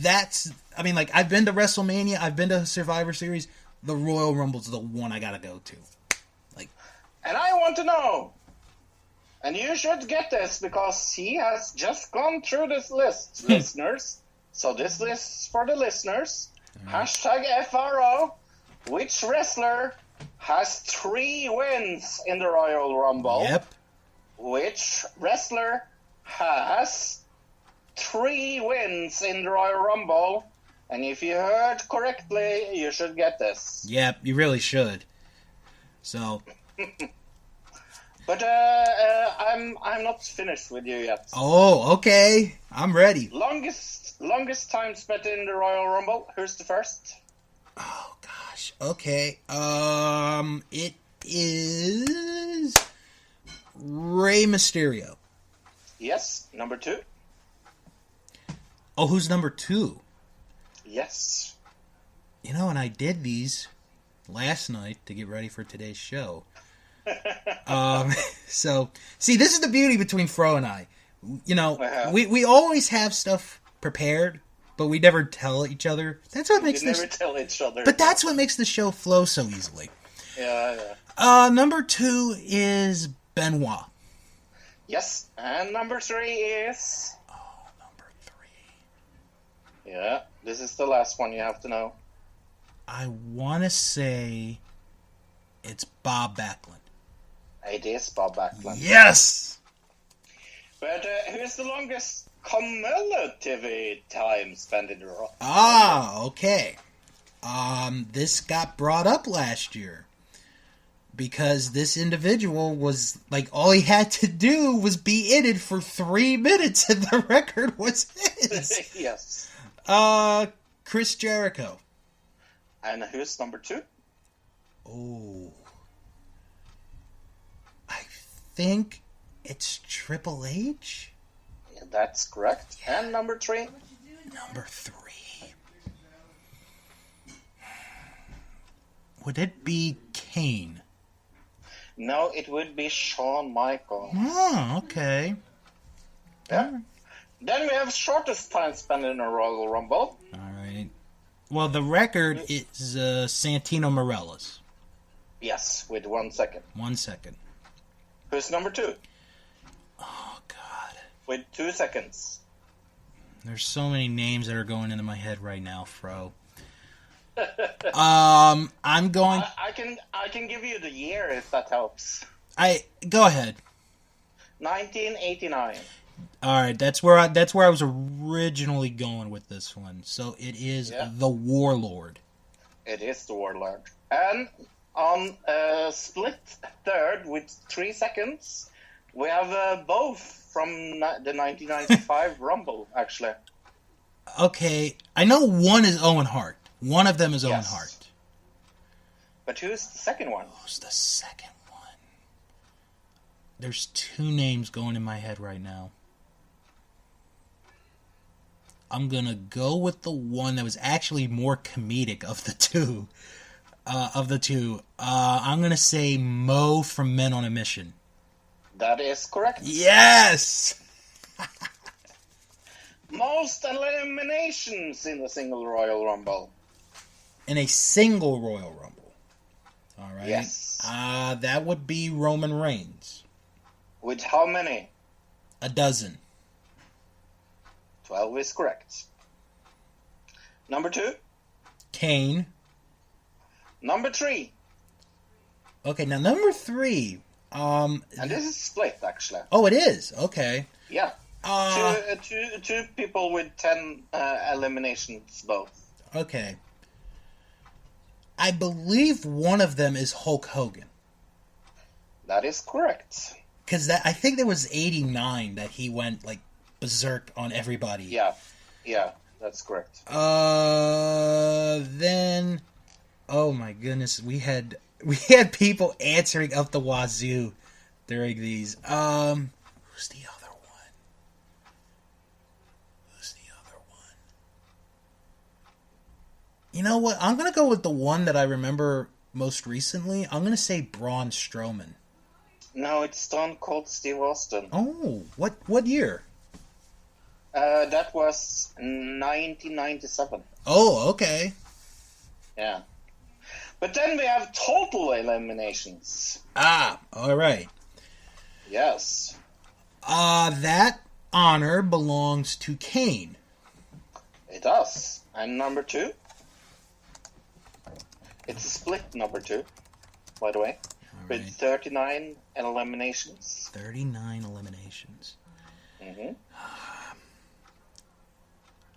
I've been to WrestleMania, I've been to Survivor Series. The Royal Rumble's the one I gotta go to. And I want to know, and you should get this because he has just gone through this list, listeners. So this list is for the listeners. #FRO. Which wrestler has 3 wins in the Royal Rumble? Yep. Which wrestler has 3 wins in the Royal Rumble? And if you heard correctly, you should get this. Yep, you really should. So... But I'm not finished with you yet. Oh, okay. I'm ready. Longest time spent in the Royal Rumble. Who's the first? Oh gosh. Okay. It is Rey Mysterio. Yes. Number 2. Oh, who's number 2? Yes. And I did these last night to get ready for today's show. So, see, this is the beauty between Fro and I. We always have stuff prepared, but we never tell each other. That's what makes never tell each other. But that's what makes the show flow so easily. Yeah. Number 2 is Benoit. Yes, and number 3 is... Oh, number 3. Yeah, this is the last one you have to know. I want to say it's Bob Backlund. It is Bob Backlund. Yes! But who's the longest cumulative time spent in the Raw? Ah, okay. This got brought up last year. Because this individual was, all he had to do was be in it for 3 minutes and the record was his. Yes. Chris Jericho. And who's number 2? Oh. I think it's Triple H? Yeah, that's correct. Yeah. And number 3? Number 3. Would it be Kane? No, it would be Shawn Michaels. Oh, okay. Yeah. Then we have shortest time spent in a Royal Rumble. All right. Well, the record is Santino Morella's. Yes, with 1 second. 1 second. Who's number 2? Oh, God. With 2 seconds. There's so many names that are going into my head right now, Fro. I'm going. I can give you the year if that helps. Go ahead. 1989. All right, that's where I was originally going with this one. So it is the Warlord. It is the Warlord, and on split third with 3 seconds, we have both from the 1995 Rumble. Actually, okay, I know one is Owen Hart. One of them is Owen Hart. But who's the second one? Who's the second one? There's 2 names going in my head right now. I'm gonna go with the one that was actually more comedic of the two. I'm gonna say Mo from Men on a Mission. That is correct. Yes. Most eliminations in a single Royal Rumble. In a single Royal Rumble. All right. Yes. That would be Roman Reigns. With how many? 12. 12 is correct. Number 2? Kane. Number 3? Okay, now number 3. And this is split, actually. Oh, it is? Okay. Yeah. Two people with 10 eliminations both. Okay. I believe one of them is Hulk Hogan. That is correct. Because I think there was 89 that he went, like, berserk on everybody. Yeah, that's correct. Then, oh my goodness, we had people answering up the wazoo during these. Who's the other one? You know what? I'm gonna go with the one that I remember most recently. I'm gonna say Braun Strowman. No, it's Stone Cold Steve Austin. Oh, what year? That was 1997. Oh, okay. Yeah. But then we have total eliminations. All right. Yes. That honor belongs to Kane. It does. And number 2? It's a split number 2, by the way. With 39 eliminations. 39 eliminations. Mm-hmm.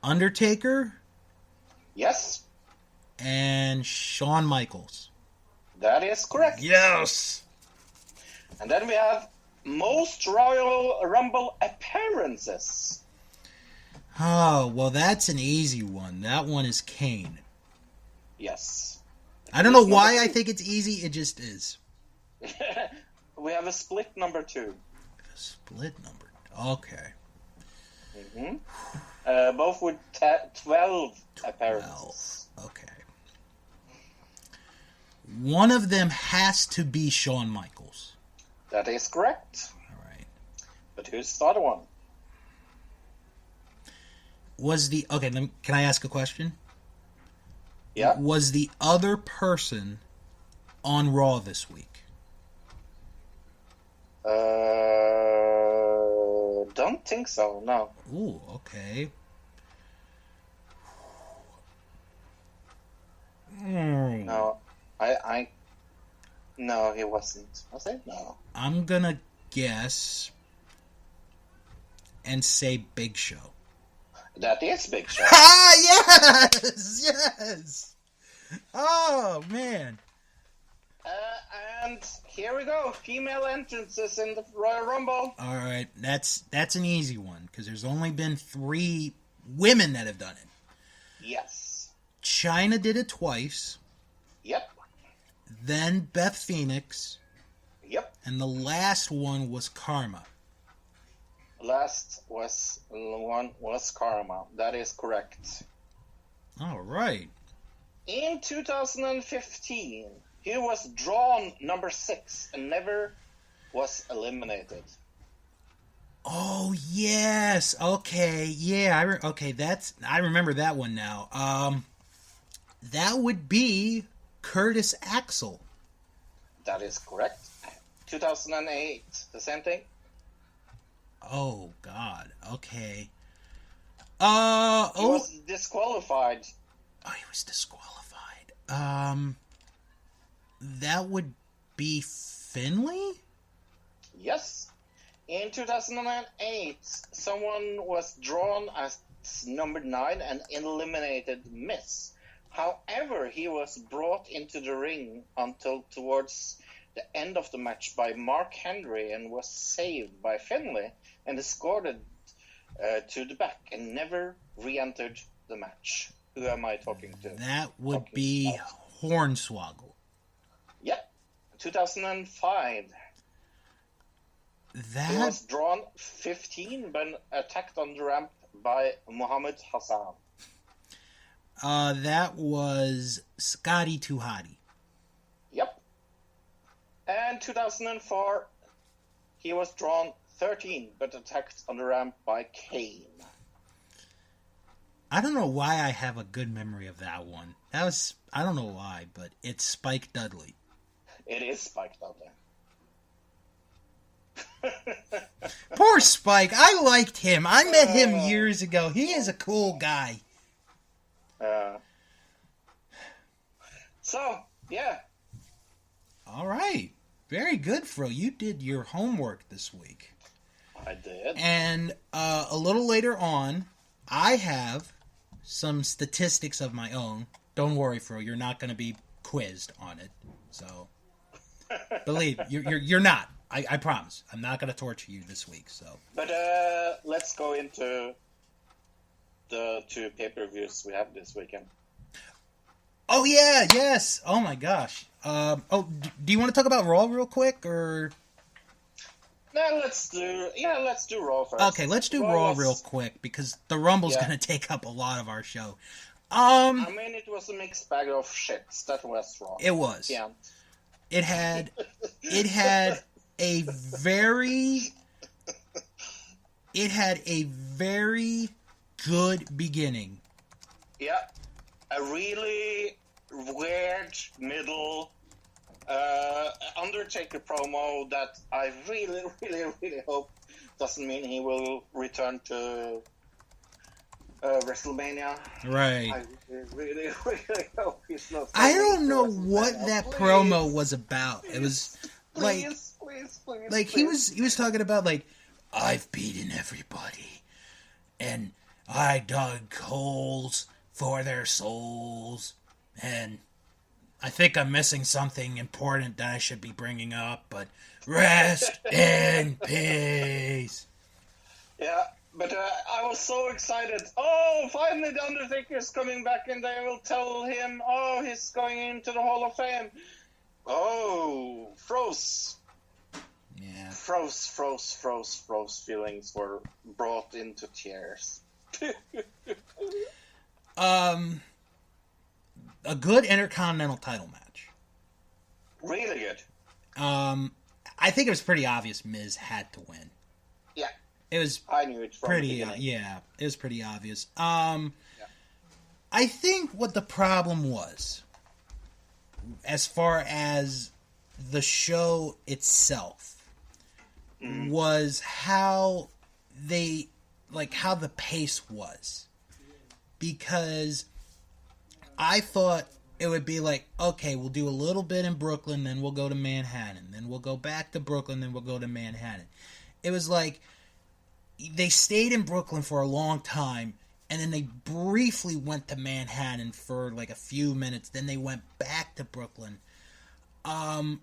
Undertaker? Yes. And Shawn Michaels. That is correct. Yes. And then we have most Royal Rumble appearances. Oh, well, that's an easy one. That one is Kane. Yes. I don't know why I think it's easy. It just is. We have a split number 2. A split number. Okay. Mm-hmm. Both with 12 appearances. Okay. One of them has to be Shawn Michaels. That is correct. All right. But who's the other one? Can I ask a question? Yeah. Was the other person on Raw this week? Don't think so, no. Ooh, okay. No, no, he wasn't. Was it? No. I'm gonna guess and say Big Show. That is Big Show. Ah, yes! Oh, man. And here we go. Female entrances in the Royal Rumble. All right, that's an easy one because there's only been 3 women that have done it. Yes. Chyna did it twice. Yep. Then Beth Phoenix. Yep. And the last one was Karma. Last one was Karma. That is correct. All right. In 2015, He was drawn number 6 and never was eliminated. Oh yes, okay, yeah, I remember that one now. That would be Curtis Axel. That is correct. 2008, the same thing. Oh God, okay. He was disqualified. Oh, he was disqualified. That would be Finlay? Yes. In 2008, someone was drawn as number 9 and eliminated Miss. However, he was brought into the ring until towards the end of the match by Mark Henry and was saved by Finlay and escorted to the back and never re-entered the match. Who am I talking to? That would be Hornswoggle. Yep. 2005. He was drawn 15 but attacked on the ramp by Muhammad Hassan. That was Scotty Too Hottie. Yep. And 2004, he was drawn 13 but attacked on the ramp by Kane. I don't know why I have a good memory of that one. I don't know why, but it's Spike Dudley. It is Spike Dudley. Poor Spike. I liked him. I met him years ago. He is a cool guy. So, yeah. All right. Very good, Fro. You did your homework this week. I did. And a little later on, I have some statistics of my own. Don't worry, Fro. You're not going to be quizzed on it. So, believe you're not. I promise. I'm not going to torture you this week. So, but let's go into the 2 pay-per-views we have this weekend. Oh yeah, yes. Oh my gosh. Do you want to talk about Raw real quick, or? No, let's do Raw first. Okay, let's do Raw real quick because the Rumble's going to take up a lot of our show. I mean, it was a mixed bag of shits. That was Raw. It was. Yeah. It had a very good beginning. Yeah. A really weird middle Undertaker promo that I really, really, really hope doesn't mean he will return to WrestleMania. Right. I really, really hope he's not. I don't know what that promo was about. It was please. He was talking about like, I've beaten everybody, and I dug holes for their souls, and I think I'm missing something important that I should be bringing up, but rest in peace. Yeah, but I was so excited. Oh, finally the Undertaker's coming back and they will tell him, oh, he's going into the Hall of Fame. Oh, froze. Yeah. Froze feelings were brought into tears. A good Intercontinental title match. Really good. I think it was pretty obvious Miz had to win. Yeah. It was I knew it from pretty the beginning. yeah, it was pretty obvious. Yeah. I think what the problem was, as far as the show itself, was how how the pace was. Because I thought it would be like, okay, we'll do a little bit in Brooklyn, then we'll go to Manhattan, then we'll go back to Brooklyn, then we'll go to Manhattan. It was like they stayed in Brooklyn for a long time, and then they briefly went to Manhattan for like a few minutes, then they went back to Brooklyn. And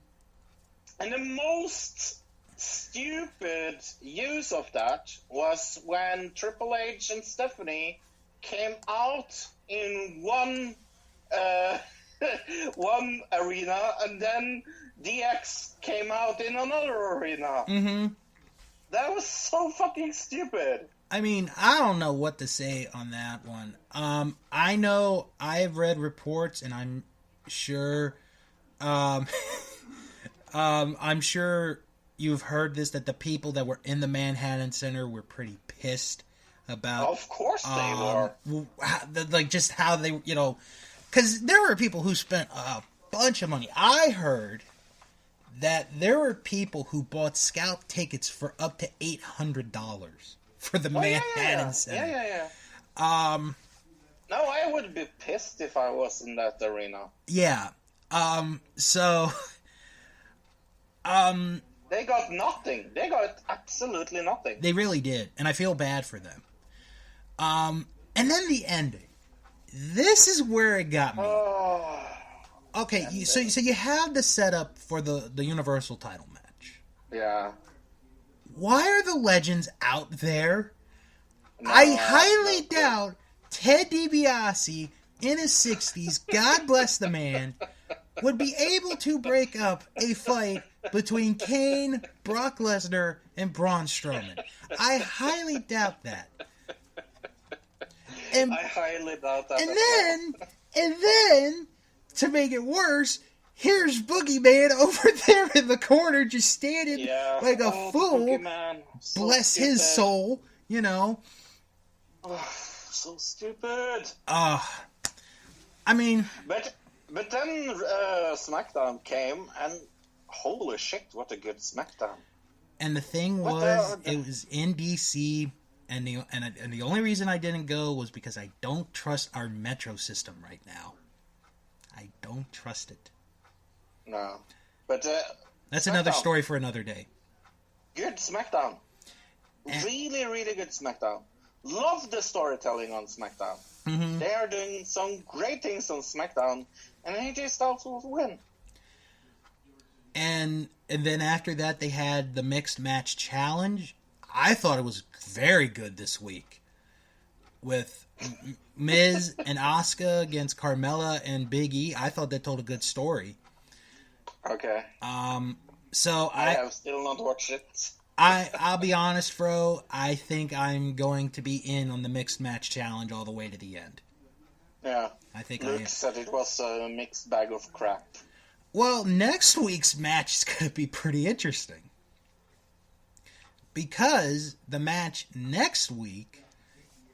the most stupid use of that was when Triple H and Stephanie came out in one arena, and then DX came out in another arena. Mm-hmm. That was so fucking stupid. I mean, I don't know what to say on that one. I know I've read reports, and I'm sure I'm sure you've heard this, that the people that were in the Manhattan Center were pretty pissed about. Of course they were. Like, just how they, you know, because there were people who spent a bunch of money. I heard that there were people who bought scalp tickets for up to $800 for the Manhattan Center. Yeah. No, I would be pissed if I was in that arena. Yeah. So. They got nothing. They got absolutely nothing. They really did, and I feel bad for them. And then the ending. This is where it got me. Okay, so you have the setup for the Universal title match. Yeah. Why are the legends out there? No, I highly doubt Ted DiBiase in his 60s, God bless the man, would be able to break up a fight between Kane, Brock Lesnar, and Braun Strowman. I highly doubt that. And, I highly doubt that. And then, to make it worse, here's Boogeyman over there in the corner, just standing like a fool. So bless stupid. His soul, you know. Oh, so stupid. I mean, but then SmackDown came, and holy shit, what a good SmackDown! And the thing was, it was in DC, and the only reason I didn't go was because I don't trust our Metro system right now. I don't trust it. No, but that's another story for another day. Good SmackDown, really, really good SmackDown. Love the storytelling on SmackDown. Mm-hmm. They are doing some great things on SmackDown, and AJ Styles will win. And then after that, they had the Mixed Match Challenge. I thought it was very good this week, with Miz and Asuka against Carmella and Big E. I thought they told a good story. Okay. So I have still not watched it. I'll be honest, Fro. I think I'm going to be in on the Mixed Match Challenge all the way to the end. Yeah. I think Luke said it was a mixed bag of crap. Well, next week's match is going to be pretty interesting. Because the match next week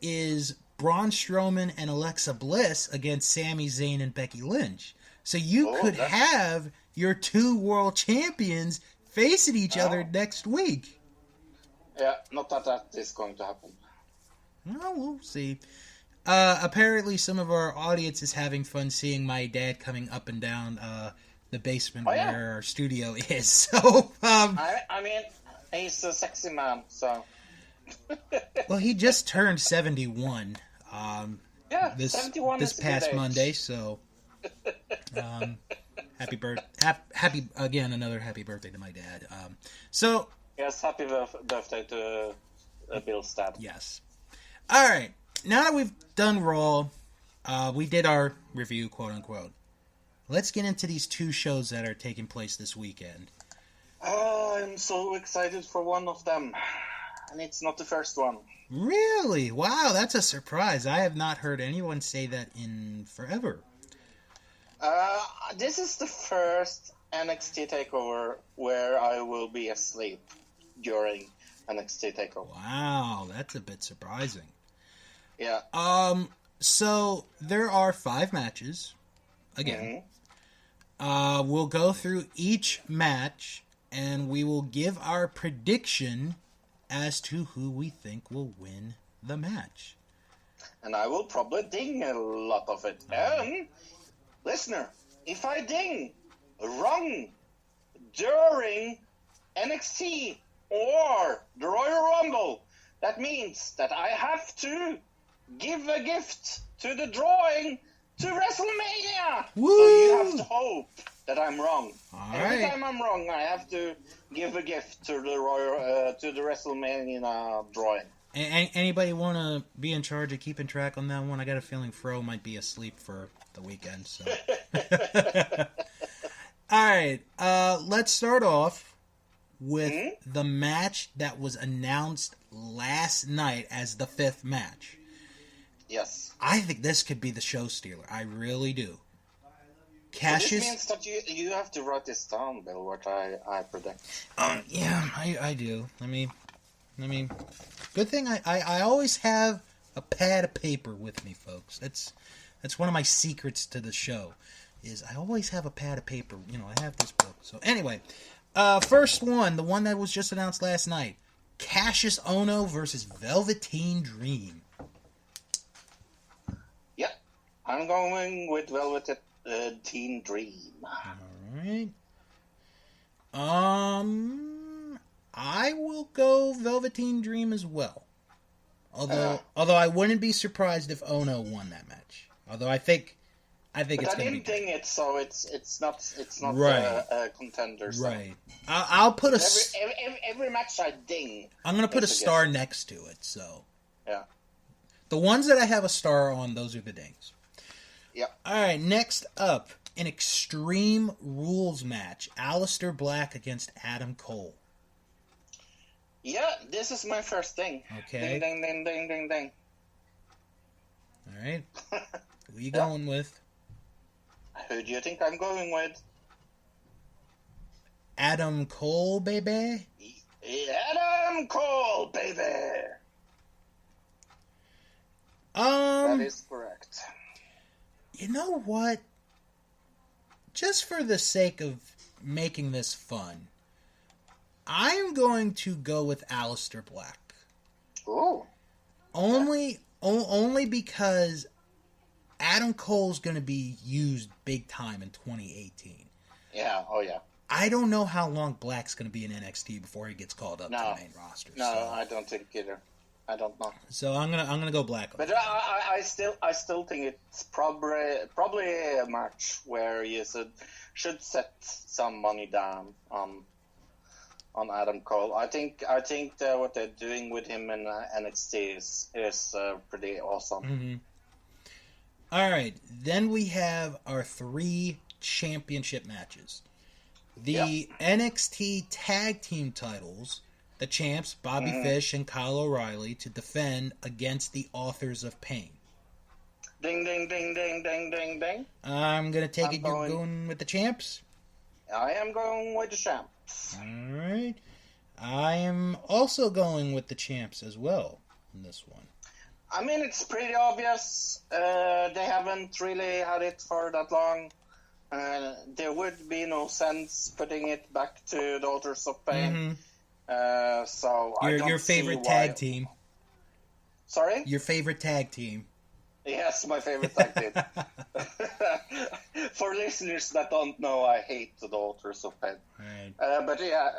is Braun Strowman and Alexa Bliss against Sami Zayn and Becky Lynch. So you could have your two world champions facing each other next week. Yeah, not that is going to happen. Well, we'll see. Apparently some of our audience is having fun seeing my dad coming up and down the basement where our studio is. So, I mean, he's a sexy man, so... Well, he just turned 71. This 71 this past Monday, so... happy again, another happy birthday to my dad. Yes, happy birthday to Bill's dad. Yes. All right. Now that we've done Raw, we did our review, quote unquote. Let's get into these two shows that are taking place this weekend. Oh, I'm so excited for one of them, and it's not the first one. Really? Wow, that's a surprise. I have not heard anyone say that in forever. This is the first NXT Takeover where I will be asleep during NXT Takeover. Wow, that's a bit surprising. Yeah. So there are 5 matches. Again. Mm-hmm. We'll go through each match, and we will give our prediction as to who we think will win the match. And I will probably ding a lot of it. And, listener, if I ding wrong during NXT or the Royal Rumble, that means that I have to give a gift to the drawing to WrestleMania. Woo! So you have to hope that I'm wrong. Every right. time I'm wrong, I have to give a gift to the WrestleMania drawing. Anybody want to be in charge of keeping track on that one? I got a feeling Fro might be asleep for the weekend. So, all right. Let's start off with the match that was announced last night as the 5th match. Yes. I think this could be the show stealer. I really do. Cassius. So this means that you have to write this down, Bill. What I predict. Yeah, I do. Let me. Good thing I always have a pad of paper with me, folks. That's one of my secrets to the show. Is I always have a pad of paper. You know, I have this book. So anyway, first one, the one that was just announced last night, Cassius Ohno versus Velveteen Dream. Yeah, I'm going with Velveteen Dream. All right. I will go Velveteen Dream as well. Although I wouldn't be surprised if Ohno won that match. Although I think it's going to be. I didn't ding it, so it's not right. a contender. So. Right. I'll put a. Every match I ding. I'm going to put a star next to it. So. Yeah. The ones that I have a star on, those are the dings. Yeah. All right. Next up, an Extreme Rules match: Aleister Black against Adam Cole. Yeah, this is my first thing. Okay. Ding, ding, ding, ding, ding, ding. All right. Who are you going with? Who do you think I'm going with? Adam Cole, baby. Adam Cole, baby. That is correct. You know what? Just for the sake of making this fun, I'm going to go with Aleister Black. Ooh. Only because Adam Cole's going to be used big time in 2018. Yeah, oh yeah. I don't know how long Black's going to be in NXT before he gets called up to the main roster. No, I don't think either. I don't know. So I'm gonna go Black. But I still think it's probably a match where you should set some money down on Adam Cole. I think what they're doing with him in NXT is pretty awesome. Mm-hmm. All right, then we have our 3 championship matches. The NXT Tag Team titles, the champs Bobby Fish and Kyle O'Reilly to defend against the Authors of Pain. Ding, ding, ding, ding, ding, ding, ding. I'm going to take it you're going with the champs? I am going with the champs. All right. I am also going with the champs as well in this one. I mean, it's pretty obvious. They haven't really had it for that long. There would be no sense putting it back to the Authors of Pain. Mm-hmm. So your favorite tag team. Sorry? Your favorite tag team. Yes, my favorite tag team. For listeners that don't know, I hate the Authors of Pain. Right. But yeah,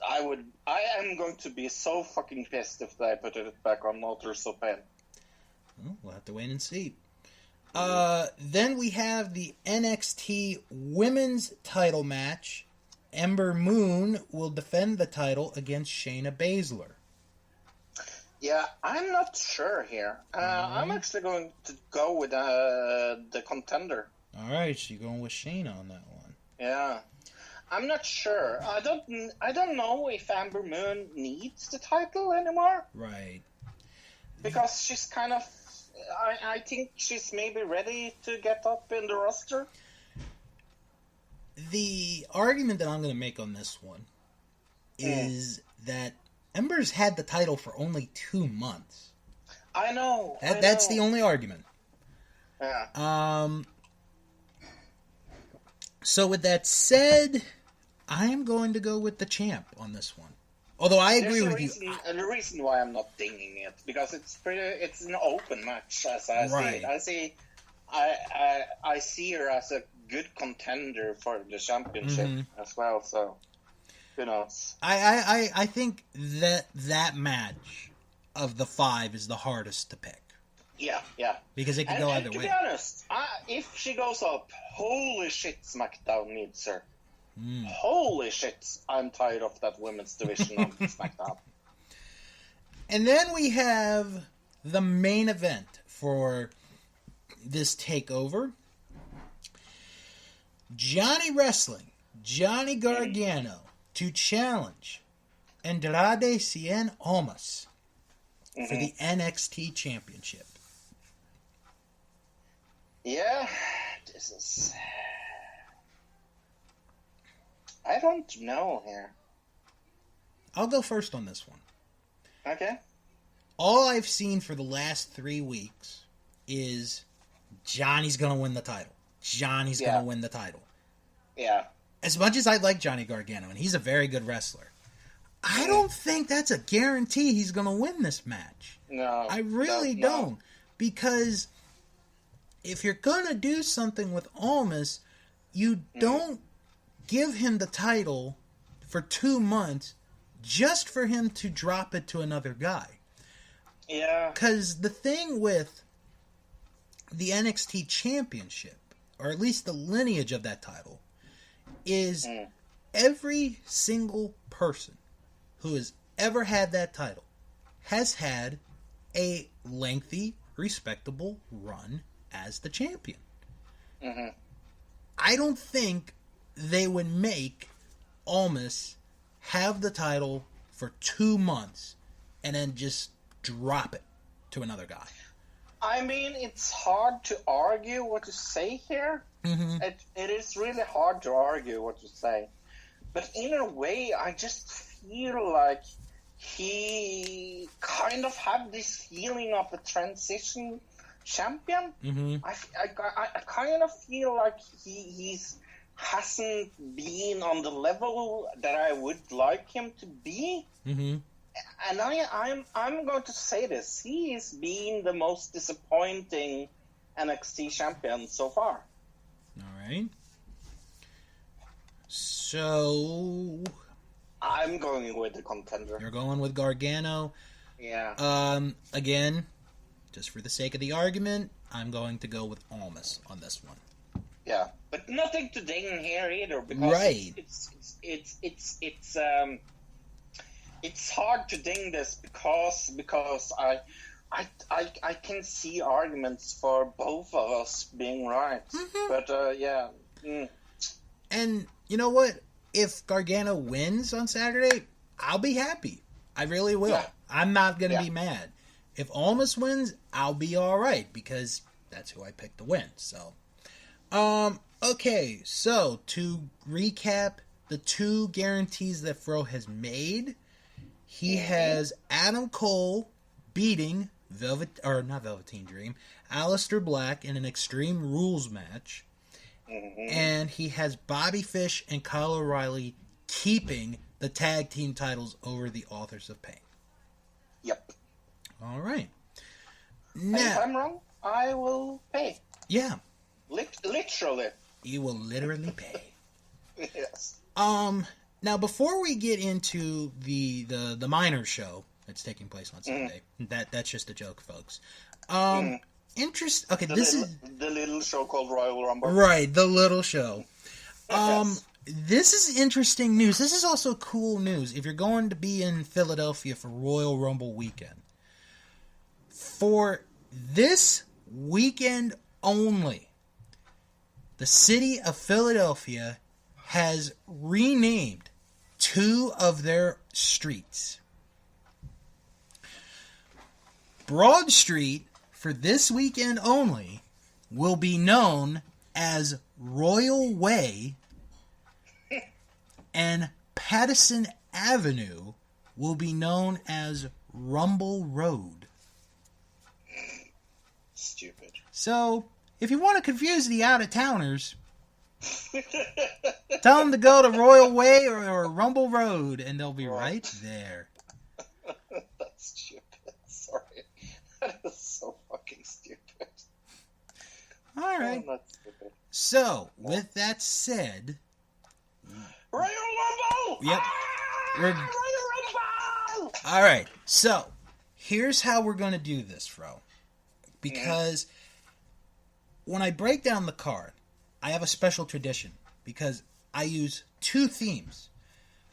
I am going to be so fucking pissed if they put it back on Authors of Pain. Well, we'll have to wait and see. Then we have the NXT Women's title match. Ember Moon will defend the title against Shayna Baszler. Yeah, I'm not sure here. I'm actually going to go with the contender. All right, so you're going with Shayna on that one. Yeah, I'm not sure. I don't know if Ember Moon needs the title anymore. Right. Because she's kind of. I think she's maybe ready to get up in the roster. The argument that I'm going to make on this one is that Ember's had the title for only 2 months. I know. That's the only argument. Yeah. So with that said, I am going to go with the champ on this one. Although I agree with you. The reason why I'm not dinging it, because it's an open match as I see it. I see her as a good contender for the championship as well, so who knows? I think that match of the 5 is the hardest to pick. Yeah. Because it could go either way. To be honest, if she goes up, holy shit, SmackDown needs her. Holy shit, I'm tired of that women's division on SmackDown. And then we have the main event for this takeover. Johnny Gargano to challenge Andrade Cien Almas for the NXT Championship. Yeah, this is... don't know here. I'll go first on this one. Okay. All I've seen for the last 3 weeks is Johnny's going to win the title. Johnny's going to win the title. Yeah. As much as I like Johnny Gargano, and he's a very good wrestler, I don't think that's a guarantee he's going to win this match. No. I really don't. Because if you're going to do something with Almas, you don't give him the title for 2 months just for him to drop it to another guy. Yeah. Because the thing with the NXT Championship, or at least the lineage of that title, is every single person who has ever had that title has had a lengthy, respectable run as the champion. Mm-hmm. I don't think they would make Almas have the title for 2 months and then just drop it to another guy. I mean, it's hard to argue what to say here. Mm-hmm. It is really hard to argue what to say. But in a way, I just feel like he kind of had this feeling of a transition champion. Mm-hmm. I kind of feel like he's hasn't been on the level that I would like him to be. Mm-hmm. And I'm going to say this. He is being the most disappointing NXT champion so far. All right. So I'm going with the contender. You're going with Gargano. Yeah. Again, just for the sake of the argument, I'm going to go with Almas on this one. Yeah, but nothing to ding here either, because it's hard to ding this because I can see arguments for both of us being right. Mm-hmm. But yeah. And you know what? If Gargano wins on Saturday, I'll be happy. I really will. Yeah. I'm not going to be mad. If Almas wins, I'll be all right because that's who I picked to win. So, okay. So to recap the 2 guarantees that Fro has made, he has Adam Cole beating Velveteen Dream, Aleister Black in an Extreme Rules match. Mm-hmm. And he has Bobby Fish and Kyle O'Reilly keeping the tag team titles over the Authors of Pain. Yep. All right. Now, and if I'm wrong, I will pay. Yeah. Literally. You will literally pay. Yes. Now, before we get into the minor show that's taking place on Sunday, that's just a joke, folks. Okay, the little show called Royal Rumble. Right, the little show. Yes. This is interesting news. This is also cool news if you're going to be in Philadelphia for Royal Rumble weekend. For this weekend only, the city of Philadelphia has renamed 2 of their streets. Broad Street, for this weekend only, will be known as Royal Way, and Pattison Avenue will be known as Rumble Road. Stupid. So, if you want to confuse the out-of-towners, tell them to go to Royal Way or Rumble Road, and they'll be right there. That's stupid. Sorry. That is so fucking stupid. All right. Oh, that's stupid. So, with that said... Royal Rumble! Yep. Royal Rumble! All right. So, here's how we're going to do this, Fro. Because when I break down the card, I have a special tradition because I use 2 themes.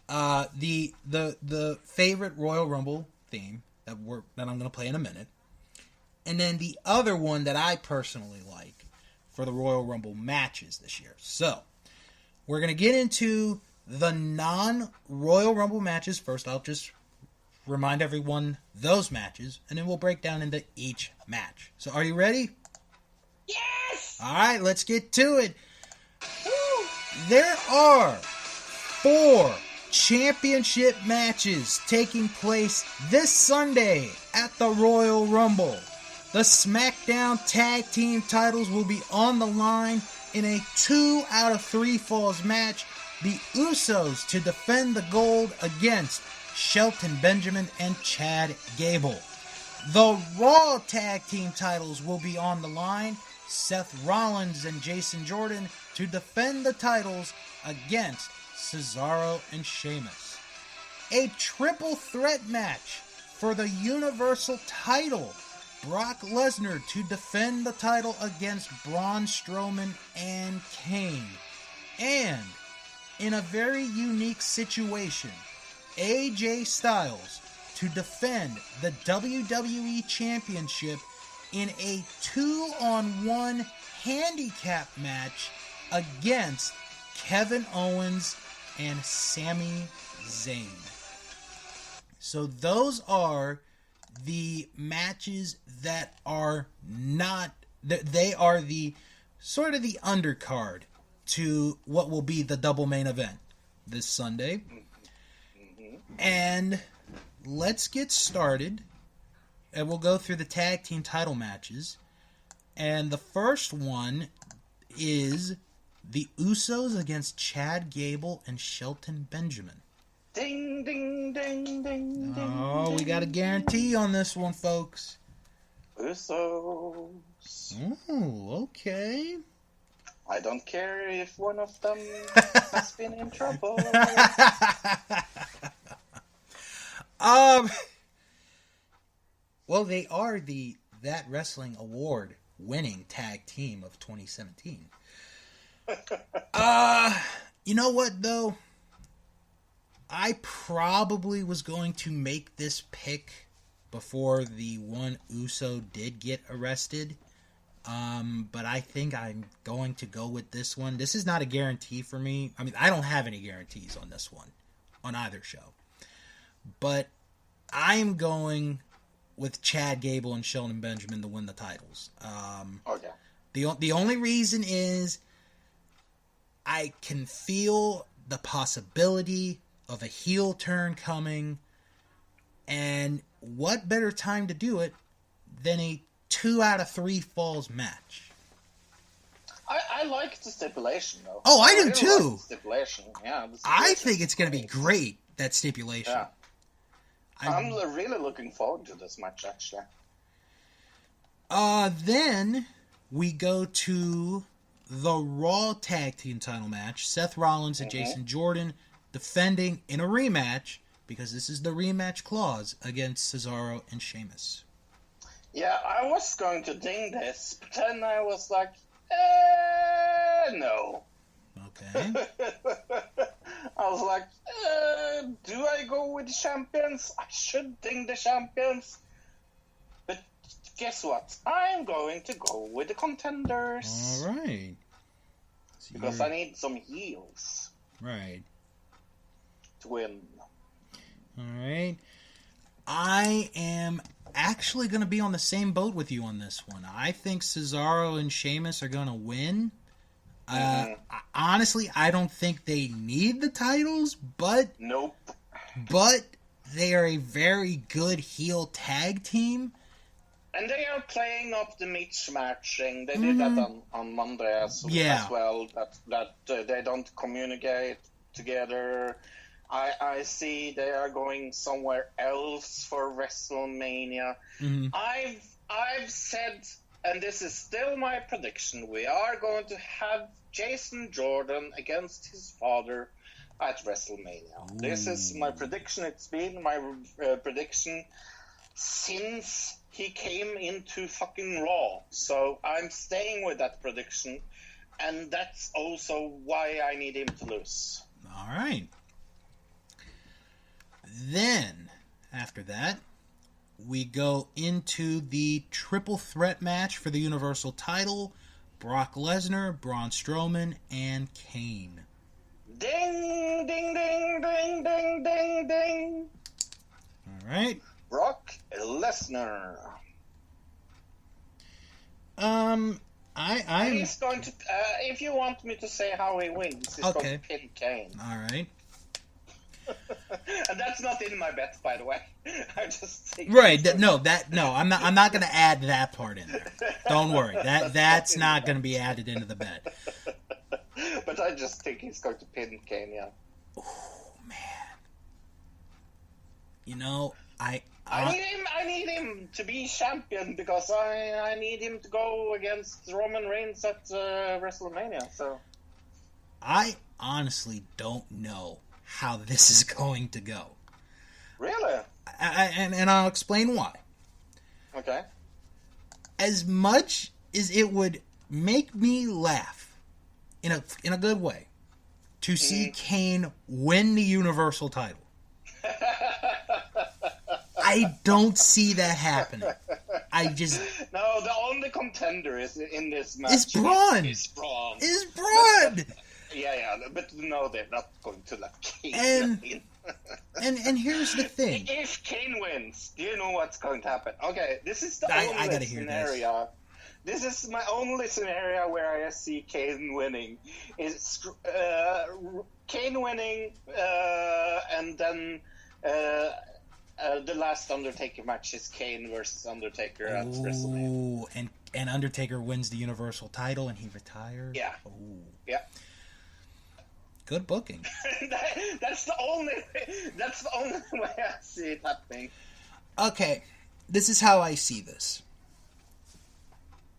The favorite Royal Rumble theme that I'm going to play in a minute, and then the other one that I personally like for the Royal Rumble matches this year. So, we're going to get into the non-Royal Rumble matches first. I'll just remind everyone those matches, and then we'll break down into each match. So, are you ready? Yes! All right, let's get to it. There are 4 championship matches taking place this Sunday at the Royal Rumble. The SmackDown Tag Team titles will be on the line in a 2 out of 3 falls match. The Usos to defend the gold against Shelton Benjamin and Chad Gable. The Raw Tag Team titles will be on the line. Seth Rollins and Jason Jordan to defend the titles against Cesaro and Sheamus. A triple threat match for the Universal title. Brock Lesnar to defend the title against Braun Strowman and Kane. And in a very unique situation, AJ Styles to defend the WWE Championship in a 2-on-1 handicap match against Kevin Owens and Sami Zayn. So those are the matches that are not, they are the sort of the undercard to what will be the double main event this Sunday. And let's get started, and we'll go through the tag team title matches. And the first one is the Usos against Chad Gable and Shelton Benjamin. Ding, ding, ding, ding, Oh, we got a guarantee on this one, folks. Usos. Oh, okay. I don't care if one of them has been in trouble. Well, they are the That Wrestling Award winning tag team of 2017. You know what, though? I probably was going to make this pick before the one Uso did get arrested. But I think I'm going to go with this one. This is not a guarantee for me. I mean, I don't have any guarantees on this one, on either show. But I'm going with Chad Gable and Shelton Benjamin to win the titles. Okay. The only reason is I can feel the possibility of a heel turn coming, and what better time to do it than a 2 out of 3 falls match? I like the stipulation, though. Oh, I do really too. like the stipulation. Yeah, the I stipulation think it's going to be great, that stipulation. Yeah. I'm really looking forward to this match, actually. Then we go to the Raw Tag Team title match. Seth Rollins and Jason Jordan defending in a rematch, because this is the rematch clause, against Cesaro and Sheamus. Yeah, I was going to ding this, but then I was like, no. Okay. I was like, do I go with the champions? I should ding the champions. But guess what? I'm going to go with the contenders. All right. So because I need some heels. Right. To win. All right. I am actually going to be on the same boat with you on this one. I think Cesaro and Sheamus are going to win. Honestly, I don't think they need the titles, but nope. But they are a very good heel tag team. And they are playing up the mismatching. They did that on Monday as well. That they don't communicate together. I see they are going somewhere else for WrestleMania. I've said, and this is still my prediction, we are going to have Jason Jordan against his father at WrestleMania. Ooh. This is my prediction. It's been my prediction since he came into fucking Raw. So I'm staying with that prediction, and that's also why I need him to lose. All right. Then, after that, we go into the triple threat match for the Universal title. Brock Lesnar, Braun Strowman, and Kane. Ding, ding, ding, ding, ding, ding, ding. All right. Brock Lesnar. I'm... He's going to... if you want me to say how he wins, he's going to pin Kane. All right. And that's not in my bet, by the way. I just think right. I'm not going to add that part in there. Don't worry. That's not going to be added into the bet. But I just think he's going to pin Kane, yeah. Oh, man. You know, I need him to be champion because I need him to go against Roman Reigns at WrestleMania. So I honestly don't know how this is going to go. Really? And I'll explain why. Okay. As much as it would make me laugh in a good way to see Kane win the Universal title, I don't see that happening. No, the only contender is in this match. It's Braun. It's Braun. It's Braun. Yeah, but no, they're not going to let Kane win. And here's the thing: if Kane wins, do you know what's going to happen? Okay, this is the I only gotta hear scenario. This is my only scenario where I see Kane winning. Is Kane winning, and then the last Undertaker match is Kane versus Undertaker at WrestleMania. And Undertaker wins the Universal title and he retires? Yeah. Ooh. Yeah. Good booking. That's the only way I see it happening. Okay, this is how I see this.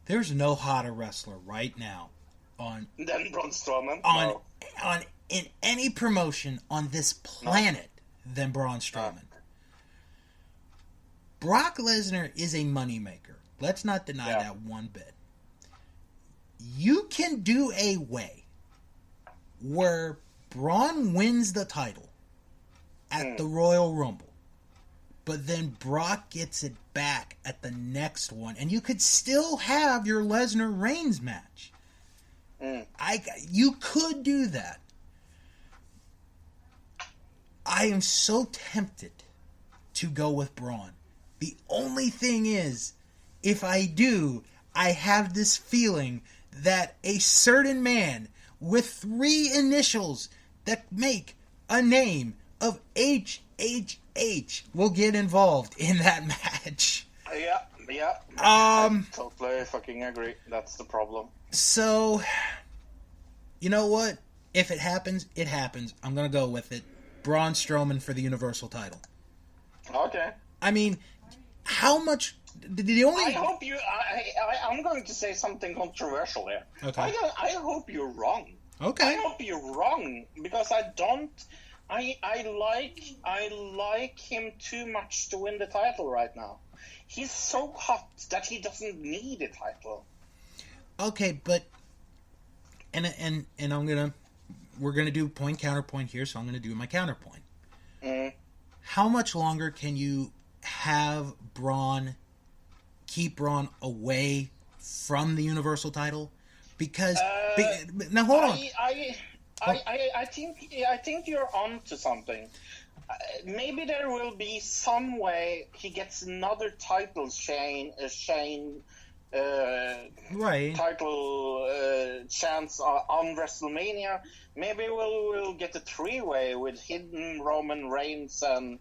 There's no hotter wrestler right now than Braun Strowman. In any promotion on this planet than Braun Strowman. Brock Lesnar is a moneymaker. Let's not deny that one bit. You can do a way where Braun wins the title at the Royal Rumble, but then Brock gets it back at the next one, and you could still have your Lesnar-Reigns match. You could do that. I am so tempted to go with Braun. The only thing is, if I do, I have this feeling that a certain man with 3 initials that make a name of HHH will get involved in that match. Yeah. I totally fucking agree. That's the problem. So, you know what? If it happens, it happens. I'm going to go with it. Braun Strowman for the Universal title. Okay. I mean, how much... The only... I hope you... I'm going to say something controversial here. Okay. I hope you're wrong. Okay. I hope you're wrong, because I don't... I like him too much to win the title right now. He's so hot that he doesn't need a title. Okay, but... And I'm going to... We're going to do point counterpoint here, so I'm going to do my counterpoint. How much longer can you have Braun... keep Braun away from the Universal title? Because now hold on. I think you're on to something. Maybe there will be some way he gets another title title chance on WrestleMania. Maybe we'll get a 3-way with hidden Roman Reigns and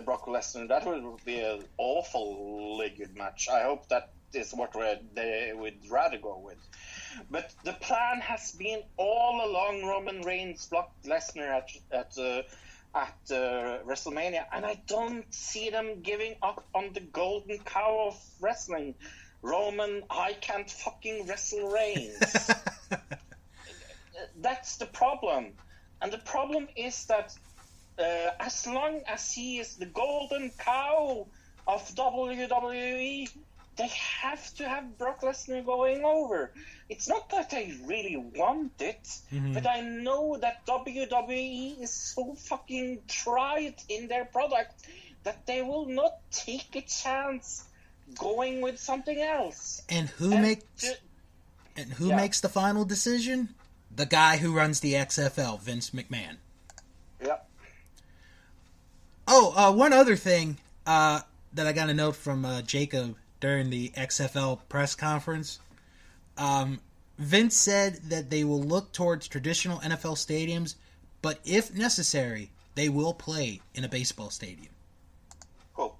Brock Lesnar. That would be an awfully good match. I hope that is what they would rather go with. But the plan has been all along Roman Reigns, Brock Lesnar at WrestleMania, and I don't see them giving up on the golden cow of wrestling. Roman, I can't fucking wrestle Reigns. That's the problem. And the problem is that as long as he is the golden cow of WWE, they have to have Brock Lesnar going over. It's not that I really want it, but I know that WWE is so fucking tried in their product that they will not take a chance going with something else. And who makes the final decision? The guy who runs the XFL, Vince McMahon. Yep. Oh, one other thing that I got a note from Jacob during the XFL press conference. Vince said that they will look towards traditional NFL stadiums, but if necessary, they will play in a baseball stadium. Cool.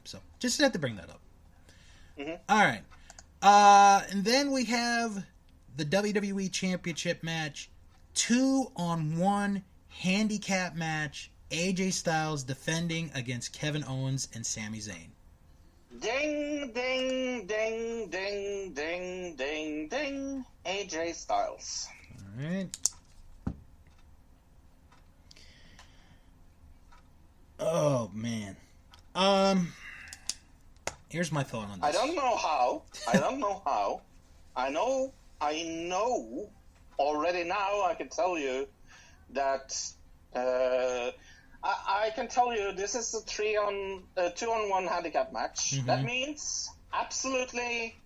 So, just had to bring that up. Mm-hmm. All right. And then we have the WWE Championship match. 2-on-1 handicap match. AJ Styles defending against Kevin Owens and Sami Zayn. Ding, ding, ding, ding, ding, ding, ding. AJ Styles. All right. Oh, man. Here's my thought on this. I don't know how. I know already now I can tell you that I can tell you this is a 2-on-1 handicap match. Mm-hmm. That means absolutely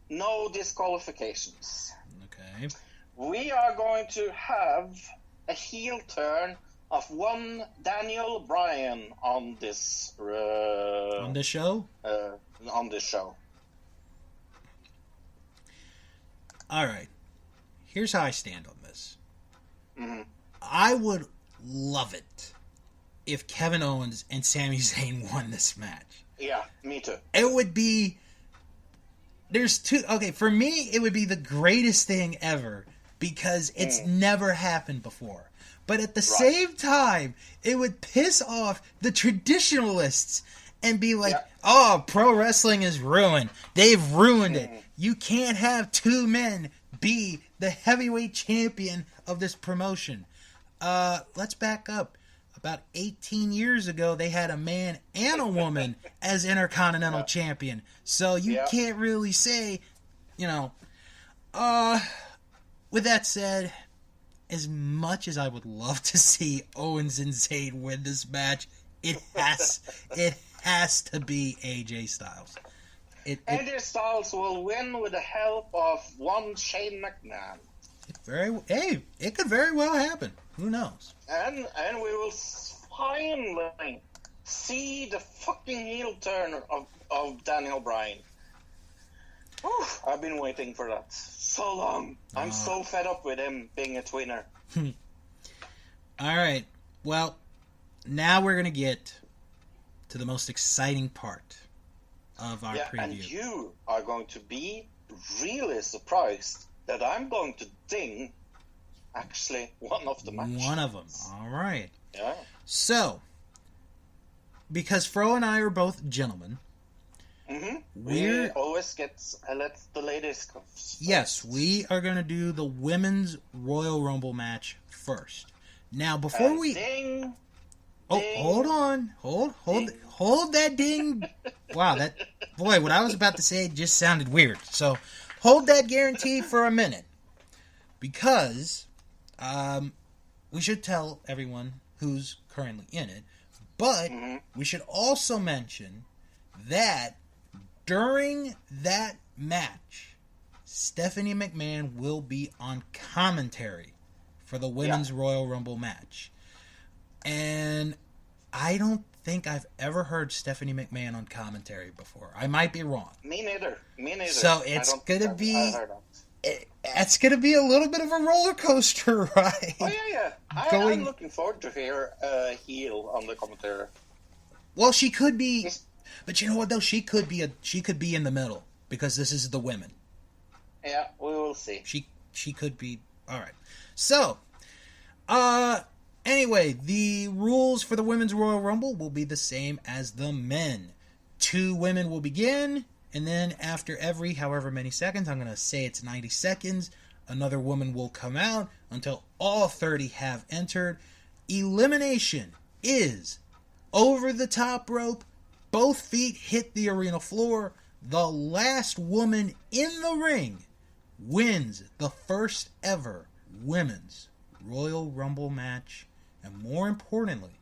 no disqualifications. Okay. We are going to have a heel turn of one Daniel Bryan on this On this show? On this show. All right. Here's how I stand on this. Mm-hmm. I would love it if Kevin Owens and Sami Zayn won this match. Yeah, me too. It would be... There's two... Okay, for me, it would be the greatest thing ever because it's never happened before. But at the same time, it would piss off the traditionalists and be like, oh, pro wrestling is ruined. They've ruined it. You can't have two men be the heavyweight champion of this promotion. Let's back up. About 18 years ago, they had a man and a woman as Intercontinental Champion. So you can't really say, you know. With that said, as much as I would love to see Owens and Zayn win this match, it has to be AJ Styles. AJ Styles will win with the help of one Shane McMahon. It could very well happen. Who knows? And we will finally see the fucking heel turn of Daniel Bryan. Whew, I've been waiting for that so long. I'm so fed up with him being a tweener. All right. Well, now we're going to get to the most exciting part of our preview. And you are going to be really surprised that I'm going to ding actually one of the matches. One of them. All right. Yeah. So, because Fro and I are both gentlemen, we always get let the ladies go. Yes, we are going to do the women's Royal Rumble match first. Now, before we... Ding, hold on. Hold that ding. Wow, what I was about to say just sounded weird. So, hold that guarantee for a minute. Because we should tell everyone who's currently in it. But we should also mention that during that match, Stephanie McMahon will be on commentary for the Women's Royal Rumble match. And I don't think I've ever heard Stephanie McMahon on commentary before. I might be wrong. Me neither. So it's going to be... It's going to be a little bit of a roller coaster ride. Oh, yeah. I'm looking forward to hear heel on the commentary. Well, she could be... But you know what, though? She could be in the middle, because this is the women. Yeah, we will see. She could be... Alright. So, anyway, the rules for the Women's Royal Rumble will be the same as the men. 2 women will begin, and then after every however many seconds, I'm going to say it's 90 seconds, another woman will come out until all 30 have entered. Elimination is over the top rope, both feet hit the arena floor, the last woman in the ring wins the first ever Women's Royal Rumble match, and more importantly,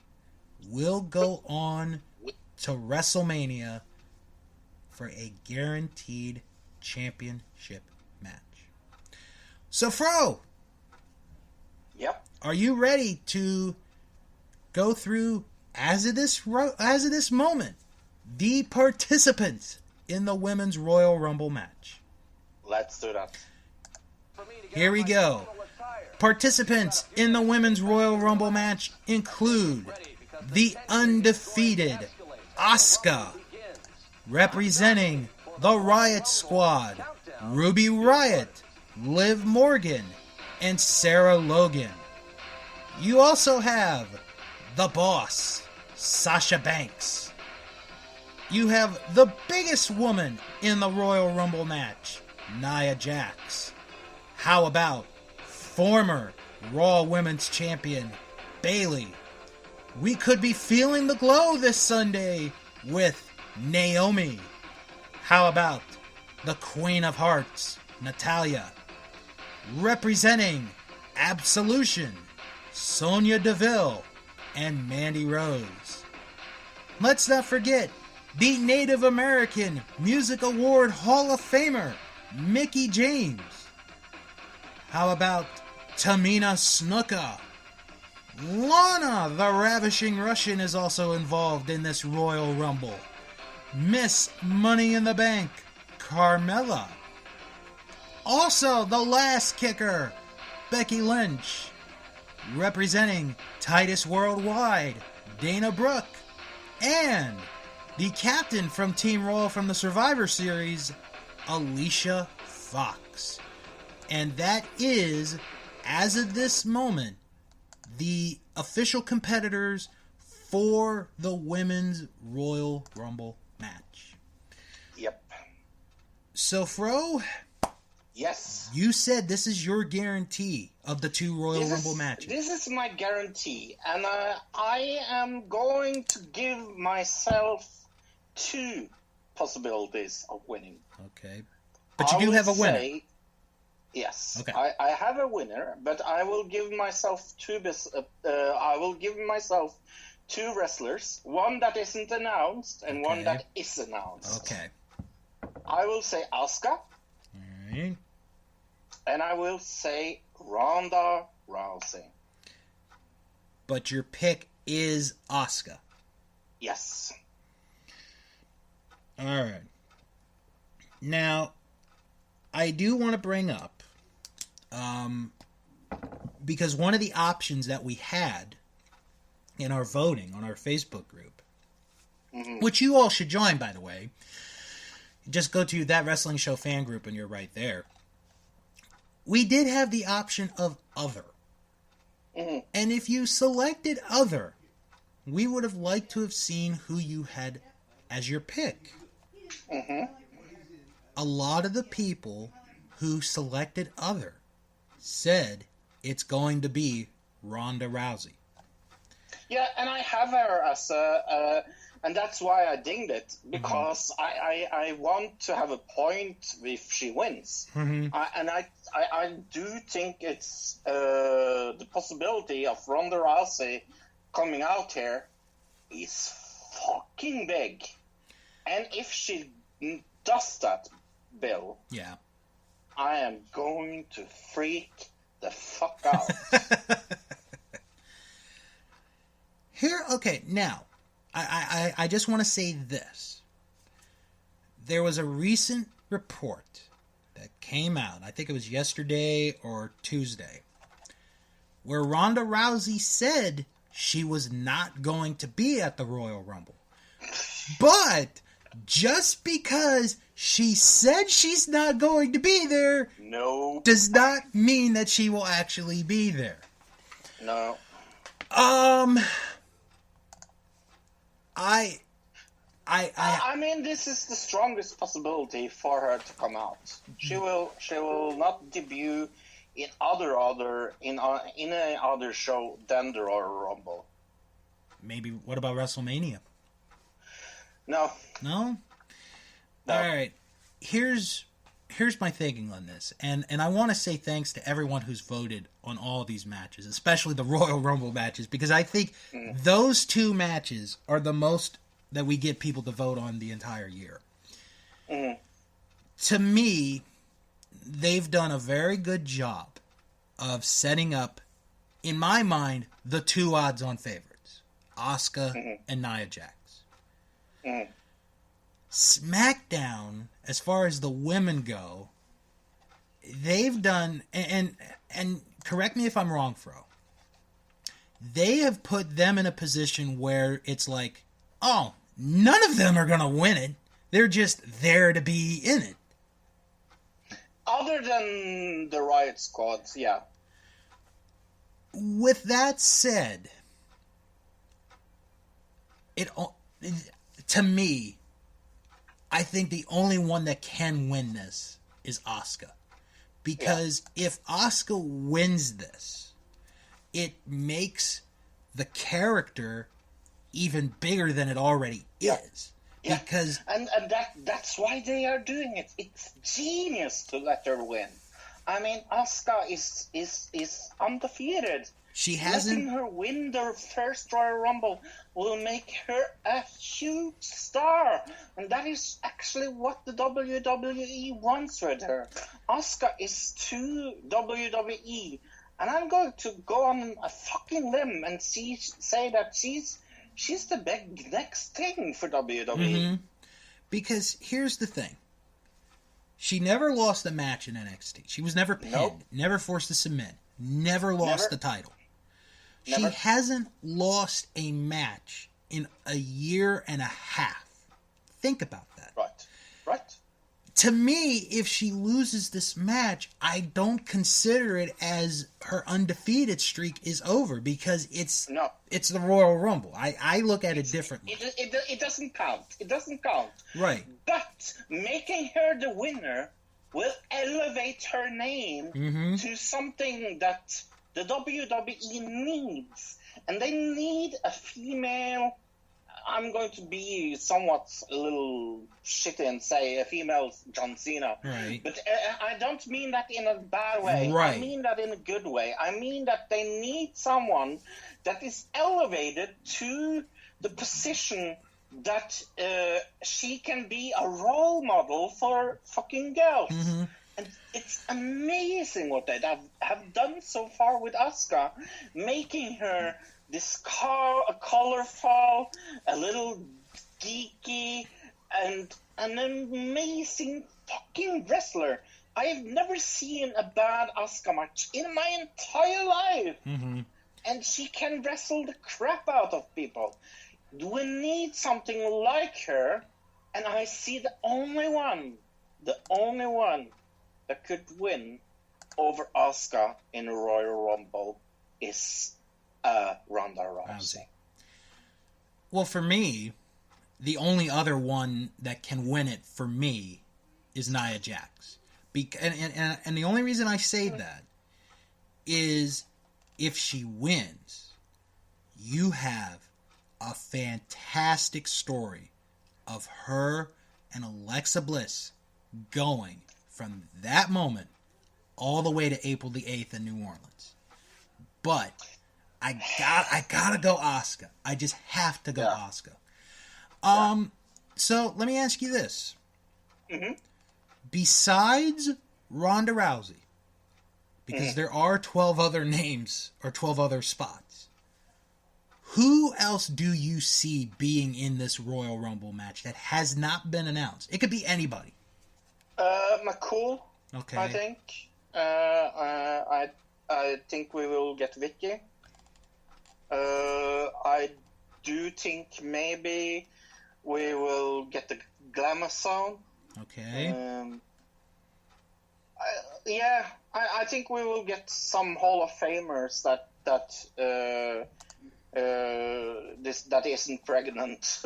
will go on to WrestleMania for a guaranteed championship match. So, Fro, yep, are you ready to go through, as of this moment, the participants in the Women's Royal Rumble match? Let's do that. Here we go. Participants in the Women's Royal Rumble match include the undefeated Asuka, representing the Riot Squad, Ruby Riott, Liv Morgan, and Sarah Logan. You also have the Boss, Sasha Banks. You have the biggest woman in the Royal Rumble match, Nia Jax. How about former Raw Women's Champion, Bayley? We could be feeling the glow this Sunday with Naomi. How about the Queen of Hearts, Natalya? Representing Absolution, Sonya Deville and Mandy Rose. Let's not forget the Native American Music Award Hall of Famer, Mickie James. How about Tamina Snuka? Lana, the Ravishing Russian, is also involved in this Royal Rumble. Miss Money in the Bank, Carmella. Also, the last kicker, Becky Lynch. Representing Titus Worldwide, Dana Brooke. And the captain from Team Raw from the Survivor Series, Alicia Fox. And that is, as of this moment, the official competitors for the Women's Royal Rumble match. Yep. So, Fro, yes, you said this is your guarantee of the two Royal Rumble matches. This is my guarantee, and I am going to give myself two possibilities of winning. Okay. But you do have a winner. Yes. Okay. I have a winner, but I will give myself two wrestlers, one that isn't announced and one that is announced. Okay. I will say Asuka. Alright. And I will say Ronda Rousey. But your pick is Asuka. Yes. Alright. Now, I do want to bring up, because one of the options that we had in our voting on our Facebook group, which you all should join, by the way, just go to That Wrestling Show fan group and you're right there. We did have the option of other. And if you selected other, we would have liked to have seen who you had as your pick. A lot of the people who selected other said it's going to be Ronda Rousey. Yeah, and I have her as and that's why I dinged it, because I want to have a point if she wins. And I do think it's the possibility of Ronda Rousey coming out here is fucking big. And if she does that, Bill, yeah, I am going to freak the fuck out. Here, okay, now, I just want to say this. There was a recent report that came out, I think it was yesterday or Tuesday, where Ronda Rousey said she was not going to be at the Royal Rumble. But just because she said she's not going to be there, does not mean that she will actually be there. No. I mean, this is the strongest possibility for her to come out. She will not debut in a other show than the Royal Rumble. Maybe. What about WrestleMania? No. No? All right. Here's my thinking on this, and I want to say thanks to everyone who's voted on all these matches, especially the Royal Rumble matches, because I think those two matches are the most that we get people to vote on the entire year. To me, they've done a very good job of setting up, in my mind, the two odds-on favorites, Asuka and Nia Jax. SmackDown, as far as the women go, they've done, and and correct me if I'm wrong, Fro, they have put them in a position where it's like, oh, none of them are going to win it. They're just there to be in it. Other than the Riot Squads, yeah. With that said, to me, I think the only one that can win this is Asuka. Because if Asuka wins this, it makes the character even bigger than it already is. Yeah. Because and that's why they are doing it. It's genius to let her win. I mean, Asuka is undefeated. She hasn't. Letting her win the first Royal Rumble will make her a huge star, and that is actually what the WWE wants with her. Asuka is too WWE, and I'm going to go on a fucking limb and say that she's the big next thing for WWE. Mm-hmm. Because here's the thing. She never lost a match in NXT. She was never pinned, never forced to submit, never lost the title. Never. She hasn't lost a match in a year and a half. Think about that. Right. To me, if she loses this match, I don't consider it as her undefeated streak is over because it's the Royal Rumble. I look at it differently. It doesn't count. It doesn't count. Right. But making her the winner will elevate her name to something that the WWE needs. And they need a female... I'm going to be somewhat a little shitty and say a female John Cena. Right. But I don't mean that in a bad way. Right. I mean that in a good way. I mean that they need someone that is elevated to the position that she can be a role model for fucking girls. Mm-hmm. And it's amazing what they have done so far with Asuka, making her this colorful, a little geeky, and an amazing fucking wrestler. I have never seen a bad Asuka match in my entire life. Mm-hmm. And she can wrestle the crap out of people. We need something like her, and I see the only one that could win over Asuka in a Royal Rumble is Ronda Rousey. Well, for me, the only other one that can win it for me is Nia Jax. And the only reason I say that is if she wins, you have a fantastic story of her and Alexa Bliss going from that moment all the way to April the 8th in New Orleans. But I gotta go Asuka. I just have to go Asuka. So let me ask you this. Mm-hmm. Besides Ronda Rousey, because there are 12 other names or 12 other spots, who else do you see being in this Royal Rumble match that has not been announced? It could be anybody. McCool. Okay. I think. I think we will get Vicky. I do think maybe we will get the Glamour Zone. Okay. I think we will get some Hall of Famers that isn't pregnant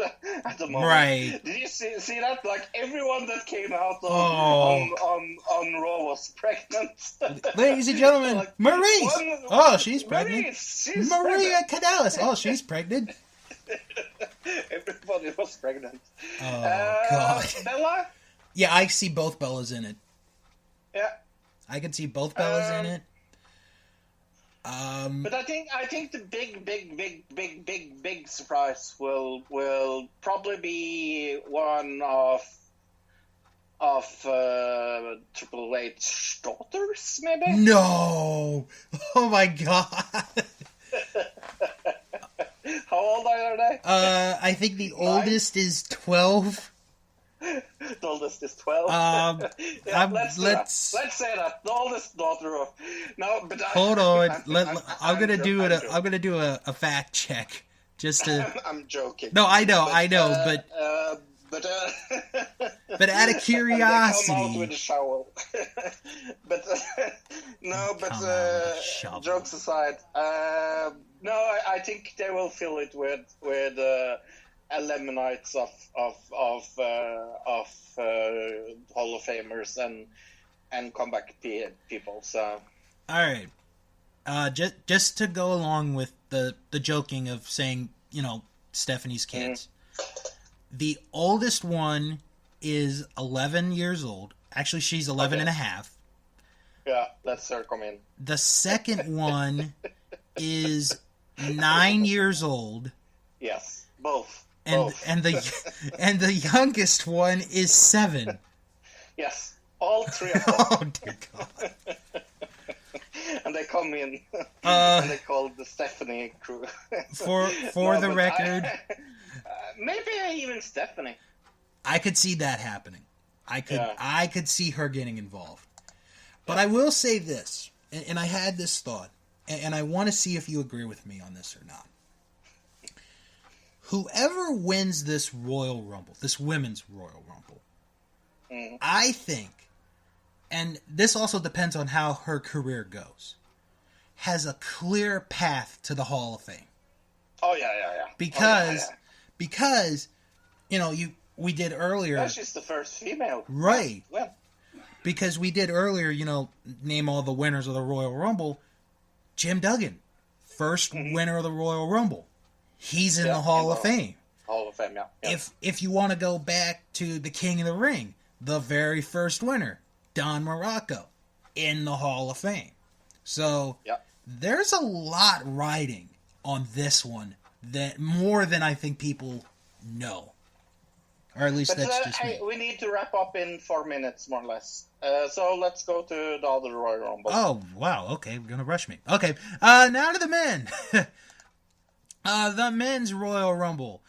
at the moment. Right. Did you see that? Like everyone that came out on Raw was pregnant. Ladies and gentlemen, like, Maurice. She's pregnant. She's Maria pregnant. Kanellis. Oh, she's pregnant. Everybody was pregnant. Oh God. Bella. Yeah, I see both Bellas in it. Yeah. I can see both Bellas in it. But I think the big surprise will probably be one of Triple H's daughters, maybe. No! Oh my God! How old are they? I think the oldest is 12. The oldest is 12. let's say that the oldest daughter of hold on. I'm gonna do a fact check just to. I'm joking. No, I know, but out of curiosity, come out with a shovel. but jokes aside, I think they will fill it with eliminates of Hall of Famers and comeback people. So, all right, just to go along with the joking of saying, Stephanie's kids. The oldest one is 11 years old. Actually, she's 11 and a half. Yeah, let's her come in. The second one is 9 years old. Yes, both. And the youngest one is 7. Yes, all 3 of them. Oh dear God! And they come in, and they call the Stephanie crew. For the record, maybe even Stephanie. I could see that happening. I could see her getting involved. But I will say this, and I had this thought, and I want to see if you agree with me on this or not. Whoever wins this Royal Rumble, this Women's Royal Rumble, I think, and this also depends on how her career goes, has a clear path to the Hall of Fame. Oh, yeah. Because, we did earlier... Yeah, she's the first female. Right. Well. Because we did earlier, name all the winners of the Royal Rumble. Jim Duggan, first winner of the Royal Rumble. He's in the Hall of Fame. Hall of Fame, yeah. If you want to go back to the King of the Ring, the very first winner, Don Morocco, in the Hall of Fame. So there's a lot riding on this one, that more than I think people know. Or at least that's just me. We need to wrap up in 4 minutes, more or less. So let's go to the other Royal Rumble. Oh, wow. Okay, you're going to rush me. Okay, now to the men. The men's Royal Rumble.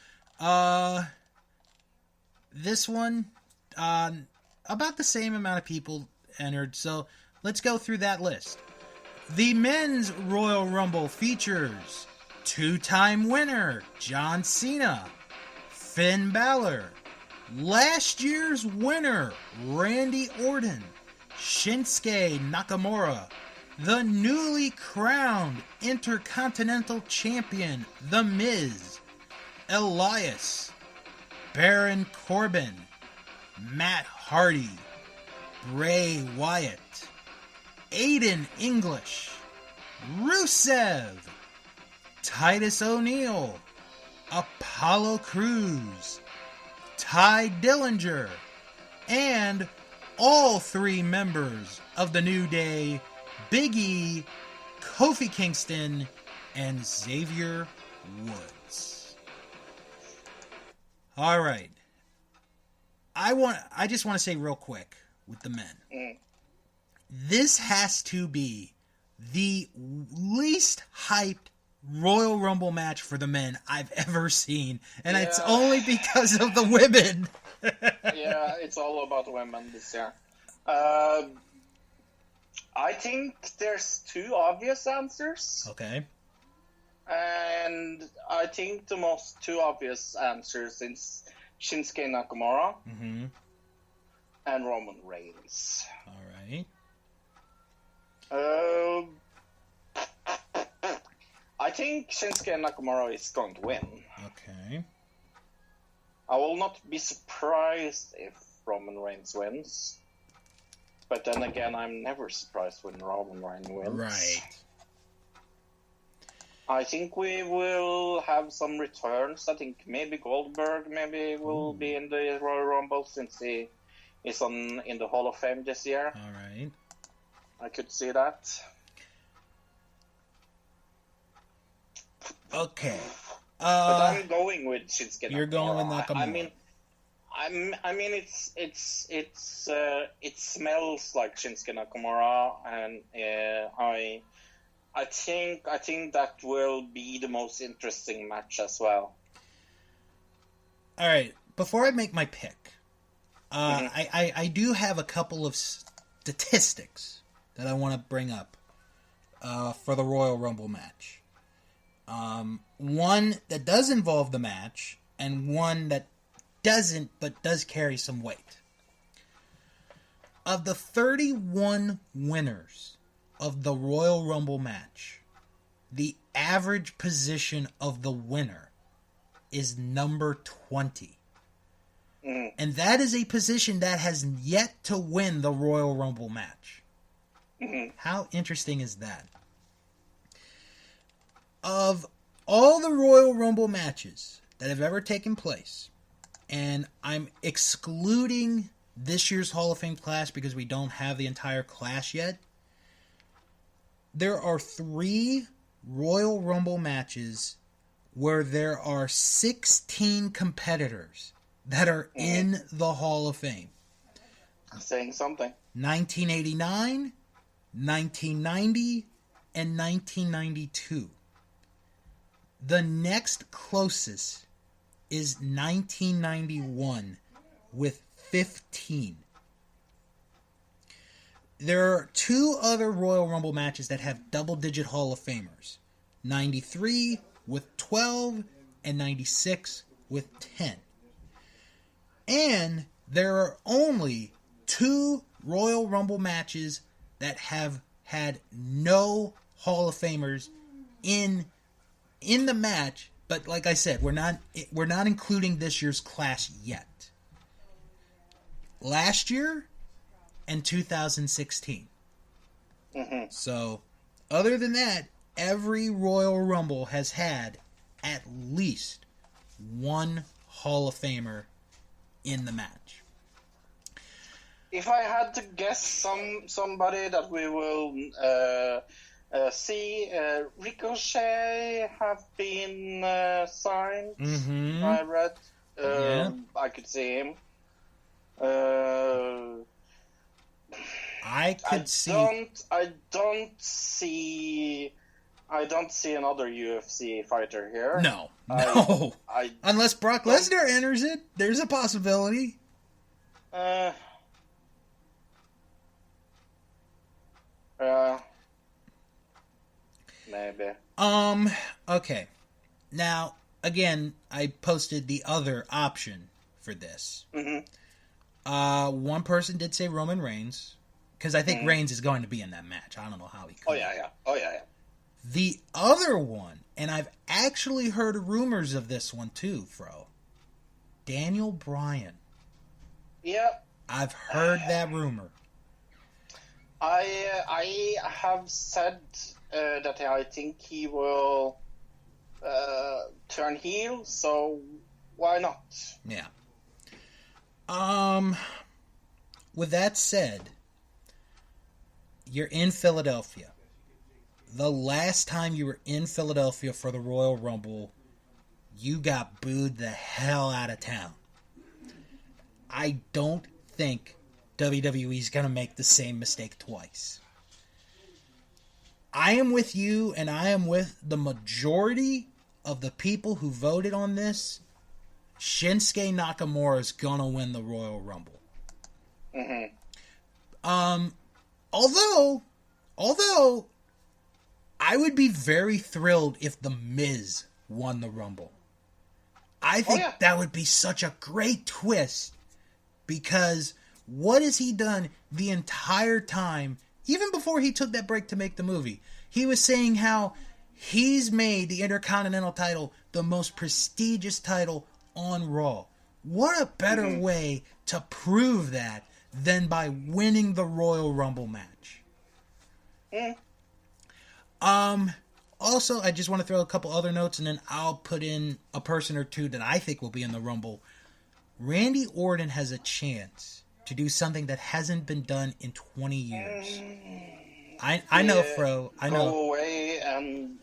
This one, about the same amount of people entered, so let's go through that list. The men's Royal Rumble features 2-time winner John Cena, Finn Balor, last year's winner Randy Orton, Shinsuke Nakamura, the newly crowned Intercontinental Champion The Miz, Elias, Baron Corbin, Matt Hardy, Bray Wyatt, Aiden English, Rusev, Titus O'Neil, Apollo Crews, Ty Dillinger, and all 3 members of the New Day, Big E, Kofi Kingston, and Xavier Woods. All right. I just want to say real quick with the men. This has to be the least hyped Royal Rumble match for the men I've ever seen, and it's only because of the women. Yeah, it's all about women this year. I think there's 2 obvious answers. Okay. And I think the most 2 obvious answers is Shinsuke Nakamura and Roman Reigns. All right. I think Shinsuke Nakamura is going to win. Okay. I will not be surprised if Roman Reigns wins. But then again, I'm never surprised when Roman Reigns wins. Right. I think we will have some returns. I think maybe Goldberg will be in the Royal Rumble since he is in the Hall of Fame this year. All right. I could see that. Okay. But I'm going with Shinsuke Nakamura. You're going with Nakamura. I mean, it smells like Shinsuke Nakamura, and I think that will be the most interesting match as well. All right. Before I make my pick, I do have a couple of statistics that I want to bring up for the Royal Rumble match. One that does involve the match, and one that doesn't, but does carry some weight. Of the 31 winners of the Royal Rumble match, the average position of the winner is number 20. And that is a position that has yet to win the Royal Rumble match. How interesting is that? Of all the Royal Rumble matches that have ever taken place, and I'm excluding this year's Hall of Fame class because we don't have the entire class yet, there are 3 Royal Rumble matches where there are 16 competitors that are in the Hall of Fame. Saying something. 1989, 1990, and 1992. The next closest is 1991 with 15. There are 2 other Royal Rumble matches that have double-digit Hall of Famers. 93 with 12 and 96 with 10. And there are only 2 Royal Rumble matches that have had no Hall of Famers in the match, but like I said, we're not including this year's class yet. Last year and 2016. So, other than that, every Royal Rumble has had at least 1 Hall of Famer in the match. If I had to guess somebody that we will see, Ricochet have been signed. I read. I could see him. I don't see another UFC fighter here. No. Unless Brock Lesnar enters it, there's a possibility. Maybe. Okay. Now, again, I posted the other option for this. One person did say Roman Reigns, because I think Reigns is going to be in that match. I don't know how he could. Oh yeah. The other one, and I've actually heard rumors of this one too, Fro. Daniel Bryan. Yep. I've heard that rumor. I have said that I think he will turn heel, so why not? Yeah. With that said, you're in Philadelphia. The last time you were in Philadelphia for the Royal Rumble, you got booed the hell out of town. I don't think WWE's going to make the same mistake twice. I am with you, and I am with the majority of the people who voted on this. Shinsuke Nakamura is going to win the Royal Rumble. Although, I would be very thrilled if The Miz won the Rumble. I think that would be such a great twist, because what has he done the entire time, even before he took that break to make the movie? He was saying how he's made the Intercontinental title the most prestigious title on Raw. What a better way to prove that than by winning the Royal Rumble match? Also, I just want to throw a couple other notes, and then I'll put in a person or two that I think will be in the Rumble. Randy Orton has a chance to do something that hasn't been done in 20 years. I know, Fro. I know. Go away and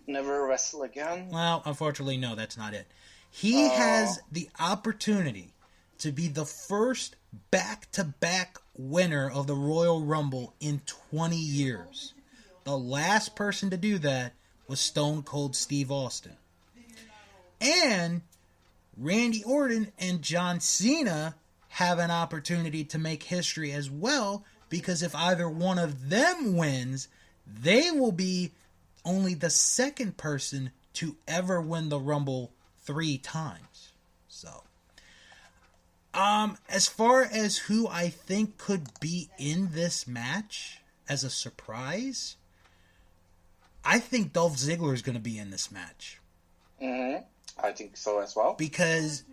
never wrestle again? Well, unfortunately, no, that's not it. He has the opportunity to be the first back-to-back winner of the Royal Rumble in 20 years. The last person to do that was Stone Cold Steve Austin. And Randy Orton and John Cena have an opportunity to make history as well, because if either one of them wins, they will be only the second person to ever win the Rumble 3 times. So, as far as who I think could be in this match as a surprise, I think Dolph Ziggler is going to be in this match. Mm-hmm. I think so as well. Because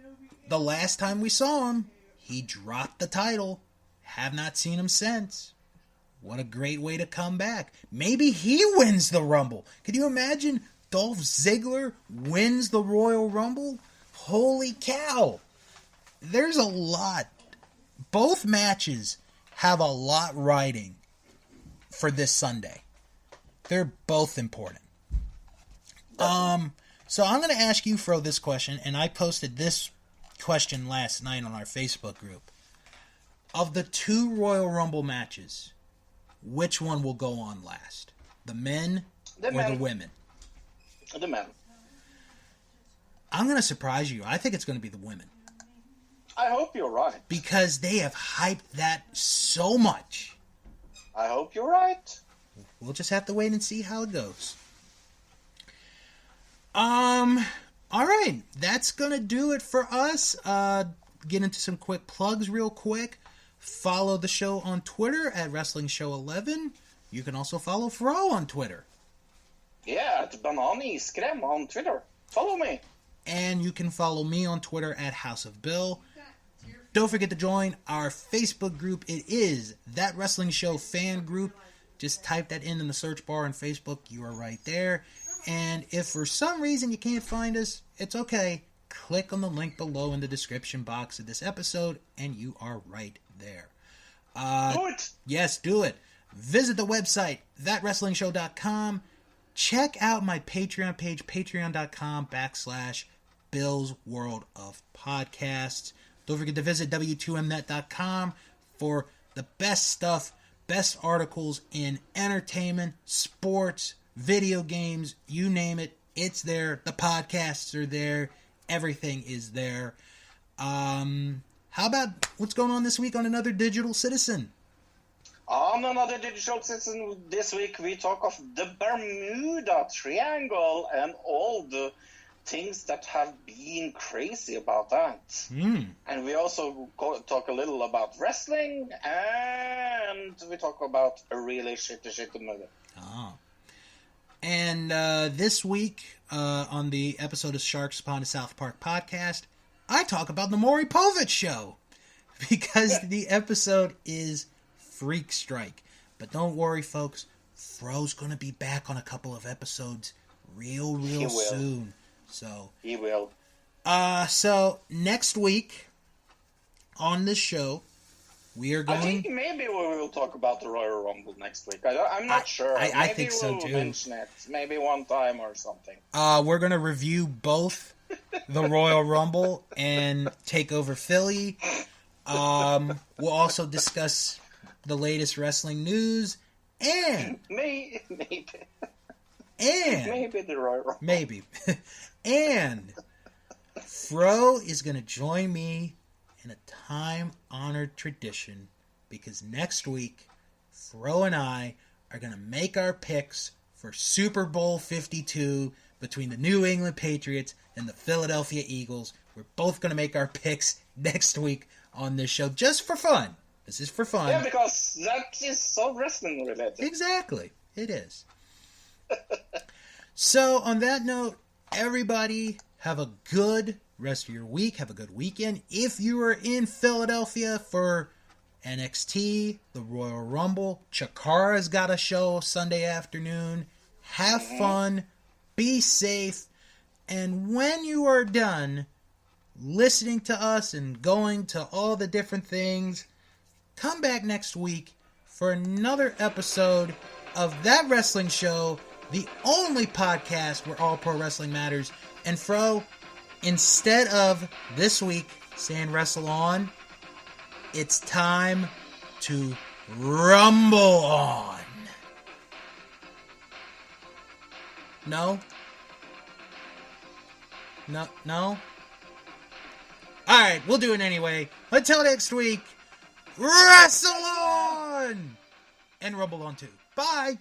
the last time we saw him, he dropped the title. Have not seen him since. What a great way to come back. Maybe he wins the Rumble. Could you imagine Dolph Ziggler wins the Royal Rumble? Holy cow. There's a lot. Both matches have a lot riding for this Sunday. They're both important. So I'm going to ask you, Fro, this question, and I posted this question last night on our Facebook group. Of the 2 Royal Rumble matches, which one will go on last? The men or the women? The men. I'm going to surprise you. I think it's going to be the women. I hope you're right. Because they have hyped that so much. I hope you're right. We'll just have to wait and see how it goes. Alright. That's going to do it for us. Get into some quick plugs real quick. Follow the show on Twitter at WrestlingShow11. You can also follow Fro on Twitter. Yeah, at Bananiskrem on Twitter. Follow me. And you can follow me on Twitter at House of Bill. Don't forget to join our Facebook group. It is That Wrestling Show Fan Group. Just type that in the search bar on Facebook. You are right there. And if for some reason you can't find us, it's okay. Click on the link below in the description box of this episode, and you are right there. Do it! Yes, do it. Visit the website, thatwrestlingshow.com. Check out my Patreon page, patreon.com/Bill's World of Podcasts. Don't forget to visit w2mnet.com for the best stuff, best articles in entertainment, sports, video games, you name it. It's there. The podcasts are there. Everything is there. How about what's going on this week on Another Digital Citizen? On Another Digital Citizen this week, we talk of the Bermuda Triangle and all the things that have been crazy about that. And we also talk a little about wrestling, and we talk about a really shitty movie. Oh. And this week, on the episode of Sharks Upon the South Park podcast, I talk about the Maury Povich show. Because the episode is Freak Strike. But don't worry, folks. Fro's going to be back on a couple of episodes real soon. So he will. So next week on this show, we are going. I think maybe we will talk about the Royal Rumble next week. I'm not sure. I think so we'll too. Mention it maybe one time or something. We're going to review both the Royal Rumble and Takeover Philly. We'll also discuss the latest wrestling news and maybe the Royal Rumble. Maybe. And Fro is going to join me in a time-honored tradition because next week, Fro and I are going to make our picks for Super Bowl 52 between the New England Patriots and the Philadelphia Eagles. We're both going to make our picks next week on this show just for fun. This is for fun. Yeah, because that is so wrestling related. Exactly. It is. So, on that note, everybody have a good rest of your week. Have a good weekend. If you are in Philadelphia for NXT, the Royal Rumble, Chikara's got a show Sunday afternoon. Have fun. Be safe. And when you are done listening to us and going to all the different things, come back next week for another episode of That Wrestling Show, the only podcast where all pro wrestling matters. And Fro, instead of this week saying wrestle on, it's time to rumble on. No? No? Alright, we'll do it anyway. Until next week, wrestle on! And rumble on too. Bye!